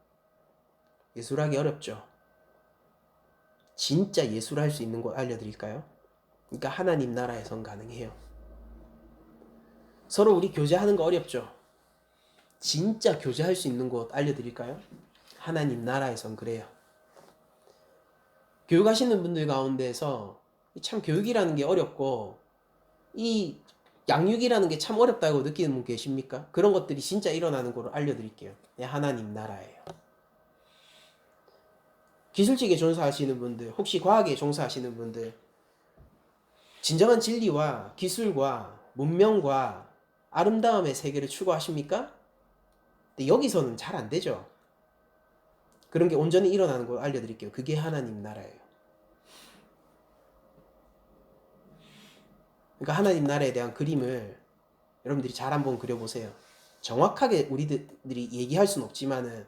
예술하기 어렵죠. 진짜 예술할 수 있는 곳 알려드릴까요? 그러니까 하나님 나라에선 가능해요. 서로 우리 교제하는 거 어렵죠. 진짜 교제할 수 있는 곳 알려드릴까요? 하나님 나라에선 그래요. 교육하시는 분들 가운데서 참 교육이라는 게 어렵고 이 양육이라는 게 참 어렵다고 느끼는 분 계십니까? 그런 것들이 진짜 일어나는 거를 알려드릴게요. 하나님 나라예요. 기술직에 종사하시는 분들, 혹시 과학에 종사하시는 분들, 진정한 진리와 기술과 문명과 아름다움의 세계를 추구하십니까? 근데 여기서는 잘 안 되죠. 그런 게 온전히 일어나는 걸 알려드릴게요. 그게 하나님 나라예요. 그러니까 하나님 나라에 대한 그림을 여러분들이 잘 한번 그려보세요. 정확하게 우리들이 얘기할 수는 없지만은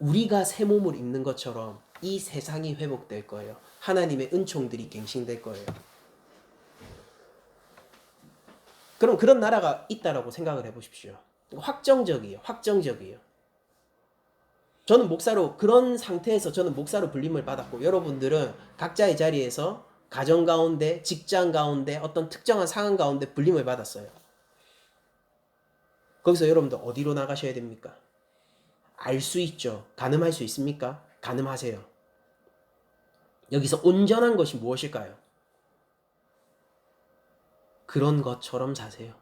우리가 새 몸을 입는 것처럼 이 세상이 회복될 거예요. 하나님의 은총들이 갱신될 거예요. 그럼 그런 나라가 있다라고 생각을 해보십시오. 확정적이에요. 확정적이에요. 저는 목사로 그런 상태에서 저는 목사로 불림을 받았고 여러분들은 각자의 자리에서 가정 가운데, 직장 가운데, 어떤 특정한 상황 가운데 불림을 받았어요. 거기서 여러분들 어디로 나가셔야 됩니까? 알 수 있죠. 가늠할 수 있습니까? 가늠하세요. 여기서 온전한 것이 무엇일까요? 그런 것처럼 사세요.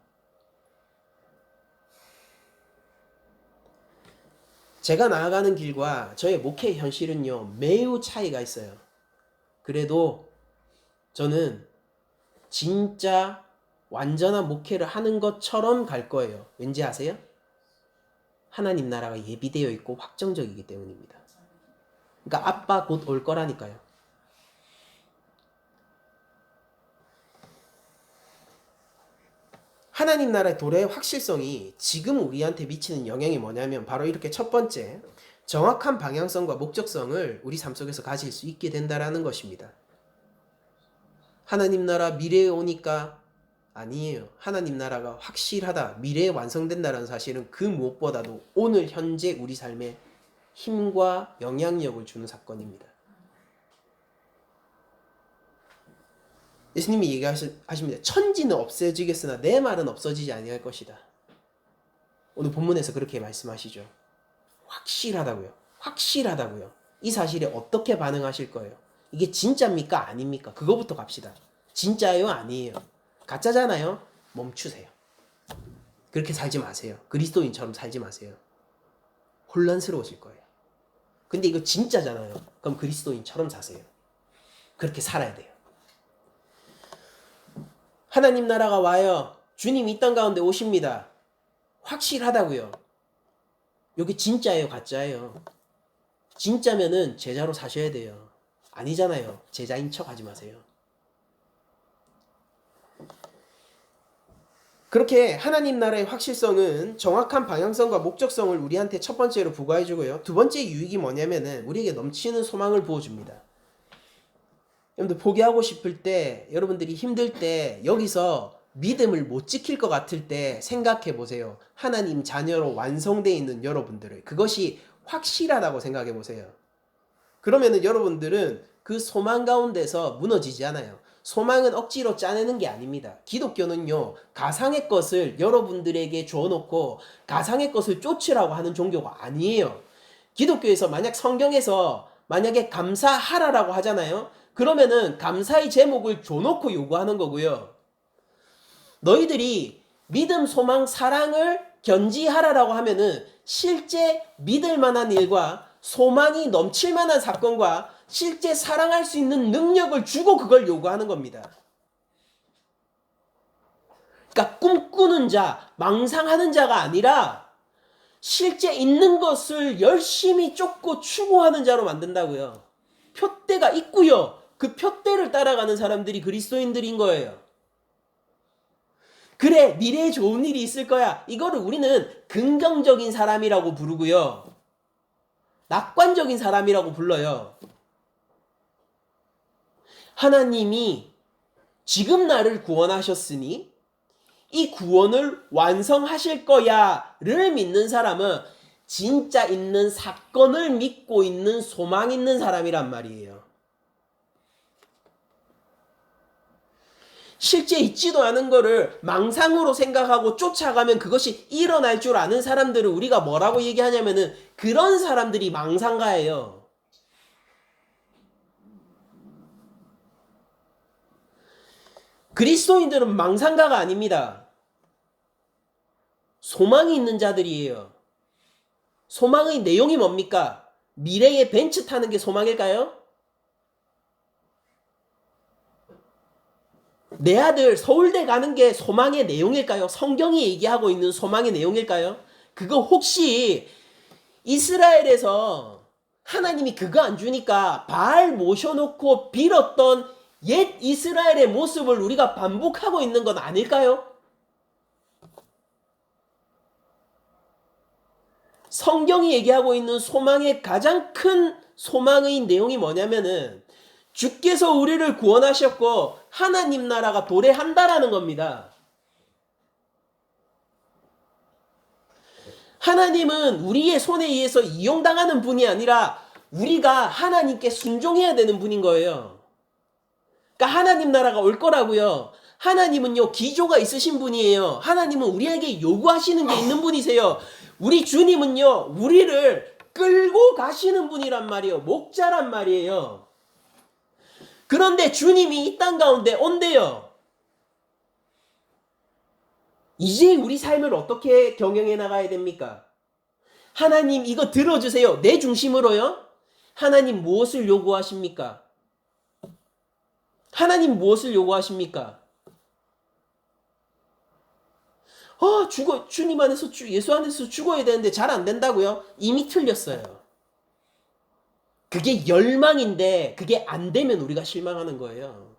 제가 나아가는 길과 저의 목회 현실은요, 매우 차이가 있어요. 그래도 저는 진짜 완전한 목회를 하는 것처럼 갈 거예요. 왠지 아세요? 하나님 나라가 예비되어 있고 확정적이기 때문입니다. 그러니까 아빠 곧 올 거라니까요. 하나님 나라의 도래의 확실성이 지금 우리한테 미치는 영향이 뭐냐면 바로 이렇게 첫 번째, 정확한 방향성과 목적성을 우리 삶 속에서 가질 수 있게 된다라는 것입니다. 하나님 나라 미래에 오니까 아니에요. 하나님 나라가 확실하다, 미래에 완성된다는 사실은 그 무엇보다도 오늘 현재 우리 삶에 힘과 영향력을 주는 사건입니다. 예수님이 얘기하십니다. 천지는 없어지겠으나 내 말은 없어지지 아니할 것이다. 오늘 본문에서 그렇게 말씀하시죠. 확실하다고요. 확실하다고요. 이 사실에 어떻게 반응하실 거예요? 이게 진짜입니까? 아닙니까? 그거부터 갑시다. 진짜예요? 아니에요? 가짜잖아요? 멈추세요. 그렇게 살지 마세요. 그리스도인처럼 살지 마세요. 혼란스러우실 거예요. 근데 이거 진짜잖아요. 그럼 그리스도인처럼 사세요. 그렇게 살아야 돼요. 하나님 나라가 와요. 주님 이 땅 가운데 오십니다. 확실하다고요. 여기 진짜예요? 가짜예요? 진짜면은 제자로 사셔야 돼요. 아니잖아요. 제자인 척 하지 마세요. 그렇게 하나님 나라의 확실성은 정확한 방향성과 목적성을 우리한테 첫 번째로 부과해주고요. 두 번째 유익이 뭐냐면은 우리에게 넘치는 소망을 부어줍니다. 여러분들 포기하고 싶을 때, 여러분들이 힘들 때, 여기서 믿음을 못 지킬 것 같을 때 생각해 보세요. 하나님 자녀로 완성되어 있는 여러분들을. 그것이 확실하다고 생각해 보세요. 그러면은 여러분들은 그 소망 가운데서 무너지지 않아요. 소망은 억지로 짜내는 게 아닙니다. 기독교는요, 가상의 것을 여러분들에게 줘놓고 가상의 것을 쫓으라고 하는 종교가 아니에요. 기독교에서 만약 성경에서 만약에 감사하라라고 하잖아요. 그러면은 감사의 제목을 줘놓고 요구하는 거고요. 너희들이 믿음, 소망, 사랑을 견지하라라고 하면은 실제 믿을 만한 일과 소망이 넘칠 만한 사건과 실제 사랑할 수 있는 능력을 주고 그걸 요구하는 겁니다. 그러니까 꿈꾸는 자, 망상하는 자가 아니라 실제 있는 것을 열심히 쫓고 추구하는 자로 만든다고요. 표대가 있고요. 그 표대를 따라가는 사람들이 그리스도인들인 거예요. 그래, 미래에 좋은 일이 있을 거야. 이거를 우리는 긍정적인 사람이라고 부르고요. 낙관적인 사람이라고 불러요. 하나님이 지금 나를 구원하셨으니 이 구원을 완성하실 거야를 믿는 사람은 진짜 있는 사건을 믿고 있는 소망 있는 사람이란 말이에요. 실제 있지도 않은 거를 망상으로 생각하고 쫓아가면 그것이 일어날 줄 아는 사람들을 우리가 뭐라고 얘기하냐면은 그런 사람들이 망상가예요. 그리스도인들은 망상가가 아닙니다. 소망이 있는 자들이에요. 소망의 내용이 뭡니까? 미래에 벤츠 타는 게 소망일까요? 내 아들 서울대 가는 게 소망의 내용일까요? 성경이 얘기하고 있는 소망의 내용일까요? 그거 혹시 이스라엘에서 하나님이 그거 안 주니까 바알 모셔놓고 빌었던 옛 이스라엘의 모습을 우리가 반복하고 있는 건 아닐까요? 성경이 얘기하고 있는 소망의 가장 큰 소망의 내용이 뭐냐면은 주께서 우리를 구원하셨고 하나님 나라가 도래한다라는 겁니다. 하나님은 우리의 손에 의해서 이용당하는 분이 아니라 우리가 하나님께 순종해야 되는 분인 거예요. 그러니까 하나님 나라가 올 거라고요. 하나님은요, 기조가 있으신 분이에요. 하나님은 우리에게 요구하시는 게 있는 분이세요. 우리 주님은요, 우리를 끌고 가시는 분이란 말이에요. 목자란 말이에요. 그런데 주님이 이 땅 가운데 온대요. 이제 우리 삶을 어떻게 경영해 나가야 됩니까? 하나님 이거 들어주세요. 내 중심으로요. 하나님 무엇을 요구하십니까? 하나님 무엇을 요구하십니까? 주님 안에서, 예수 안에서 죽어야 되는데 잘 안 된다고요? 이미 틀렸어요. 그게 열망인데 그게 안 되면 우리가 실망하는 거예요.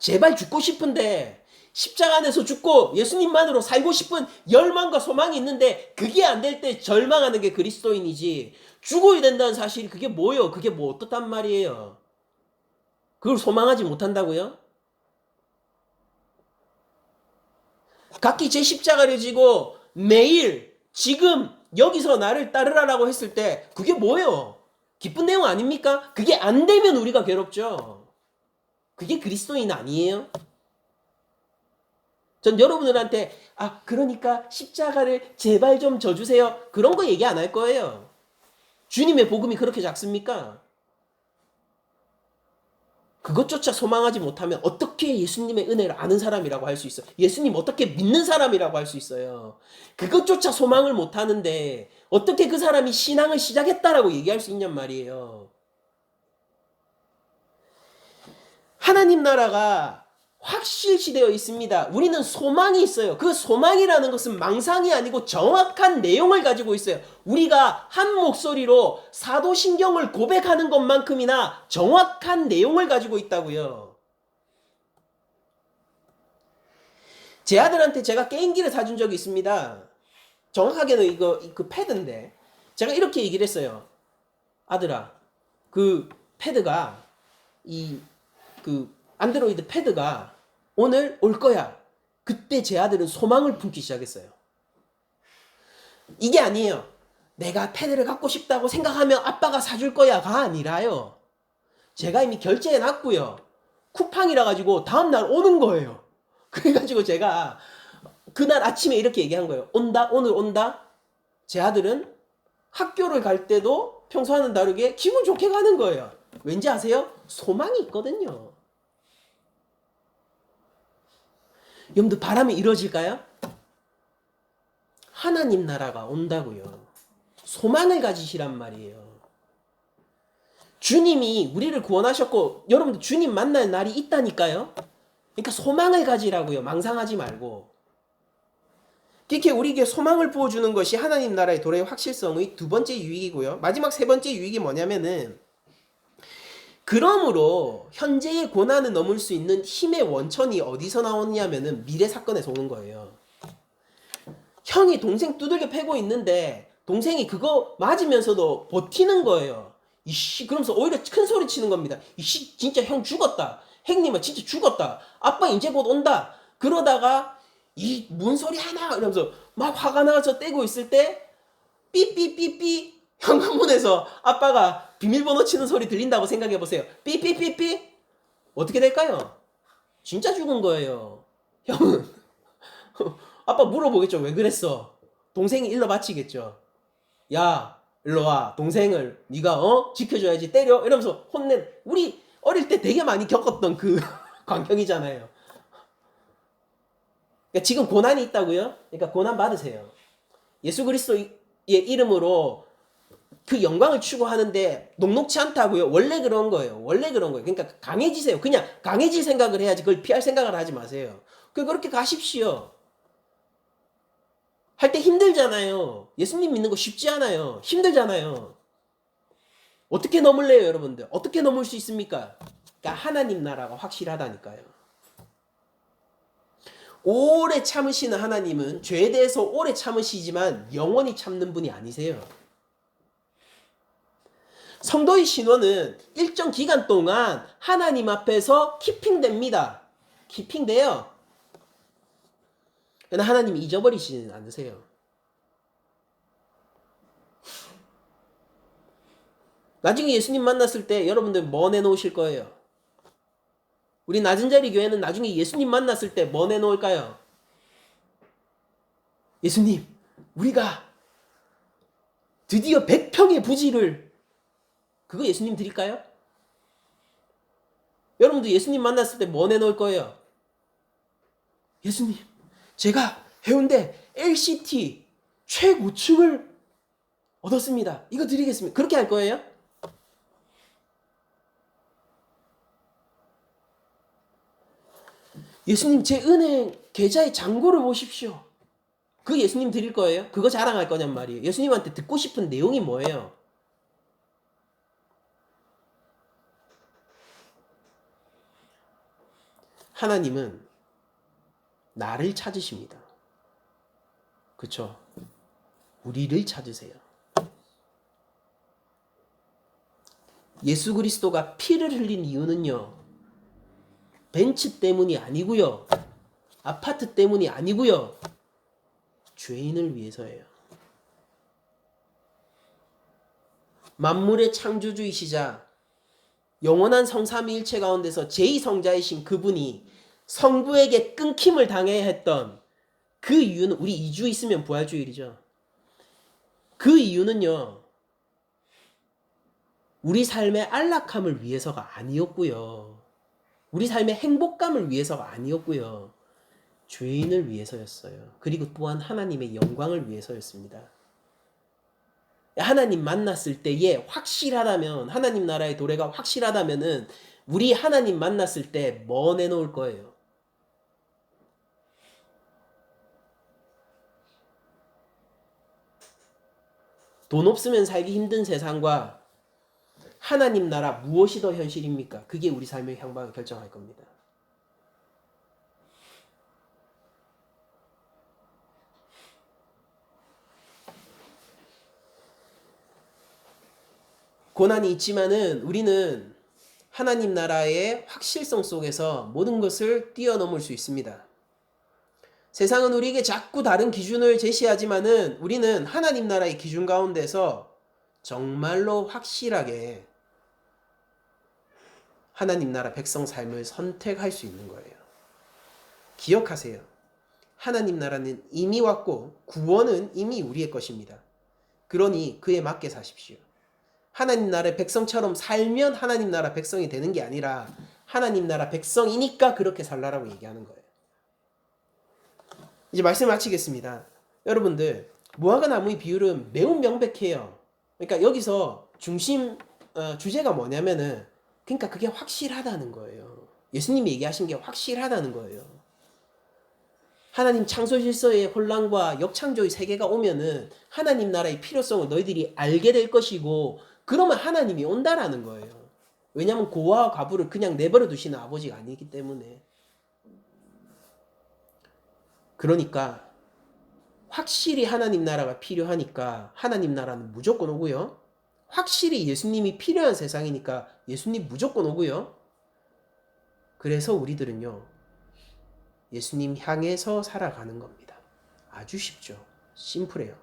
제발 죽고 싶은데 십자가 안에서 죽고 예수님만으로 살고 싶은 열망과 소망이 있는데 그게 안 될 때 절망하는 게 그리스도인이지. 죽어야 된다는 사실이 그게 뭐예요? 그게 뭐 어떻단 말이에요? 그걸 소망하지 못한다고요? 각기 제 십자가를 지고 매일 지금 여기서 나를 따르라라고 했을 때 그게 뭐예요? 기쁜 내용 아닙니까? 그게 안 되면 우리가 괴롭죠. 그게 그리스도인 아니에요? 전 여러분들한테 그러니까 십자가를 제발 좀 져주세요. 그런 거 얘기 안 할 거예요. 주님의 복음이 그렇게 작습니까? 그것조차 소망하지 못하면 어떻게 예수님의 은혜를 아는 사람이라고 할 수 있어요? 예수님 어떻게 믿는 사람이라고 할 수 있어요? 그것조차 소망을 못하는데 어떻게 그 사람이 신앙을 시작했다라고 얘기할 수 있냔 말이에요. 하나님 나라가 확실시되어 있습니다. 우리는 소망이 있어요. 그 소망이라는 것은 망상이 아니고 정확한 내용을 가지고 있어요. 우리가 한 목소리로 사도신경을 고백하는 것만큼이나 정확한 내용을 가지고 있다고요. 제 아들한테 제가 게임기를 사준 적이 있습니다. 정확하게는 그 패드인데 제가 이렇게 얘기를 했어요. 아들아, 그 패드가 그 안드로이드 패드가 오늘 올 거야. 그때 제 아들은 소망을 품기 시작했어요. 이게 아니에요. 내가 패드를 갖고 싶다고 생각하면 아빠가 사줄 거야가 아니라요. 제가 이미 결제해 놨고요. 쿠팡이라 가지고 다음날 오는 거예요. 그래가지고 제가 그날 아침에 이렇게 얘기한 거예요. 온다? 오늘 온다? 제 아들은 학교를 갈 때도 평소와는 다르게 기분 좋게 가는 거예요. 왠지 아세요? 소망이 있거든요. 여러분들 바람이 이루어질까요? 하나님 나라가 온다고요. 소망을 가지시란 말이에요. 주님이 우리를 구원하셨고 여러분들 주님 만날 날이 있다니까요. 그러니까 소망을 가지라고요. 망상하지 말고. 이렇게 우리에게 소망을 부어주는 것이 하나님 나라의 도래의 확실성의 두 번째 유익이고요. 마지막 세 번째 유익이 뭐냐면은 그러므로 현재의 고난을 넘을 수 있는 힘의 원천이 어디서 나오냐면은 미래 사건에서 오는 거예요. 형이 동생 두들겨 패고 있는데 동생이 그거 맞으면서도 버티는 거예요. 이씨 그러면서 오히려 큰 소리 치는 겁니다. 이씨 진짜 형 죽었다. 형님은 진짜 죽었다. 아빠 이제 곧 온다. 그러다가 이 뭔 소리 하나 이러면서 막 화가 나서 떼고 있을 때 삐삐삐삐 현관문에서 아빠가 비밀번호 치는 소리 들린다고 생각해 보세요. 삐삐삐삐 어떻게 될까요? 진짜 죽은 거예요. 형은 아빠 물어보겠죠. 왜 그랬어? 동생이 일러 바치겠죠. 야, 일로 와. 동생을 네가 지켜줘야지. 때려. 이러면서 혼낸 우리 어릴 때 되게 많이 겪었던 그 광경이잖아요. 그러니까 지금 고난이 있다고요? 그러니까 고난 받으세요. 예수 그리스도의 이름으로 그 영광을 추구하는데 녹록치 않다고요? 원래 그런 거예요. 원래 그런 거예요. 그러니까 강해지세요. 그냥 강해질 생각을 해야지 그걸 피할 생각을 하지 마세요. 그렇게 가십시오. 할 때 힘들잖아요. 예수님 믿는 거 쉽지 않아요. 힘들잖아요. 어떻게 넘을래요, 여러분들? 어떻게 넘을 수 있습니까? 그러니까 하나님 나라가 확실하다니까요. 오래 참으시는 하나님은 죄에 대해서 오래 참으시지만 영원히 참는 분이 아니세요. 성도의 신원은 일정 기간 동안 하나님 앞에서 키핑됩니다. 키핑돼요. 그러나 하나님이 잊어버리시지는 않으세요. 나중에 예수님 만났을 때 여러분들 뭐 내놓으실 거예요? 우리 낮은 자리 교회는 나중에 예수님 만났을 때 뭐 내놓을까요? 예수님, 우리가 드디어 100평의 부지를 그거 예수님 드릴까요? 여러분들 예수님 만났을 때 뭐 내놓을 거예요? 예수님, 제가 해운대 LCT 최고층을 얻었습니다. 이거 드리겠습니다. 그렇게 할 거예요? 예수님, 제 은행 계좌의 잔고를 보십시오. 그거 예수님 드릴 거예요? 그거 자랑할 거냔 말이에요. 예수님한테 듣고 싶은 내용이 뭐예요? 하나님은 나를 찾으십니다. 그쵸? 우리를 찾으세요. 예수 그리스도가 피를 흘린 이유는요. 벤츠 때문이 아니고요. 아파트 때문이 아니고요. 죄인을 위해서예요. 만물의 창조주이시자 영원한 성삼위일체 가운데서 제2성자이신 그분이 성부에게 끊김을 당해야 했던 그 이유는 우리 2주 있으면 부활주일이죠. 그 이유는요. 우리 삶의 안락함을 위해서가 아니었고요. 우리 삶의 행복감을 위해서가 아니었고요. 죄인을 위해서였어요. 그리고 또한 하나님의 영광을 위해서였습니다. 하나님 만났을 때에 확실하다면 하나님 나라의 도래가 확실하다면은 우리 하나님 만났을 때 뭐 내놓을 거예요? 돈 없으면 살기 힘든 세상과 하나님 나라 무엇이 더 현실입니까? 그게 우리 삶의 향방을 결정할 겁니다. 고난이 있지만은 우리는 하나님 나라의 확실성 속에서 모든 것을 뛰어넘을 수 있습니다. 세상은 우리에게 자꾸 다른 기준을 제시하지만은 우리는 하나님 나라의 기준 가운데서 정말로 확실하게 하나님 나라 백성 삶을 선택할 수 있는 거예요. 기억하세요. 하나님 나라는 이미 왔고 구원은 이미 우리의 것입니다. 그러니 그에 맞게 사십시오. 하나님 나라의 백성처럼 살면 하나님 나라 백성이 되는 게 아니라 하나님 나라 백성이니까 그렇게 살라라고 얘기하는 거예요. 이제 말씀 마치겠습니다. 여러분들 무화과 나무의 비율은 매우 명백해요. 그러니까 여기서 중심 주제가 뭐냐면은 그러니까 그게 확실하다는 거예요. 예수님이 얘기하신 게 확실하다는 거예요. 하나님 창조 질서의 혼란과 역창조의 세계가 오면은 하나님 나라의 필요성을 너희들이 알게 될 것이고 그러면 하나님이 온다라는 거예요. 왜냐하면 고아와 과부를 그냥 내버려 두시는 아버지가 아니기 때문에. 그러니까 확실히 하나님 나라가 필요하니까 하나님 나라는 무조건 오고요. 확실히 예수님이 필요한 세상이니까 예수님 무조건 오고요. 그래서 우리들은요. 예수님 향해서 살아가는 겁니다. 아주 쉽죠. 심플해요.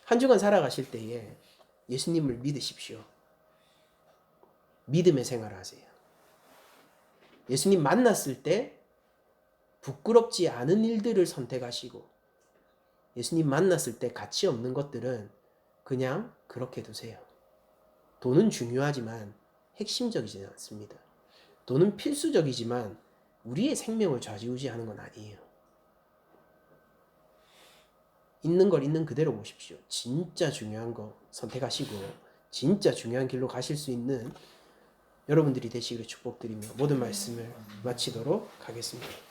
한 주간 살아가실 때에 예수님을 믿으십시오. 믿음의 생활을 하세요. 예수님 만났을 때 부끄럽지 않은 일들을 선택하시고 예수님 만났을 때 가치 없는 것들은 그냥 그렇게 두세요. 돈은 중요하지만 핵심적이지 않습니다. 돈은 필수적이지만 우리의 생명을 좌지우지하는 건 아니에요. 있는 걸 있는 그대로 보십시오. 진짜 중요한 거 선택하시고 진짜 중요한 길로 가실 수 있는 여러분들이 되시기를 축복드리며 모든 말씀을 마치도록 하겠습니다.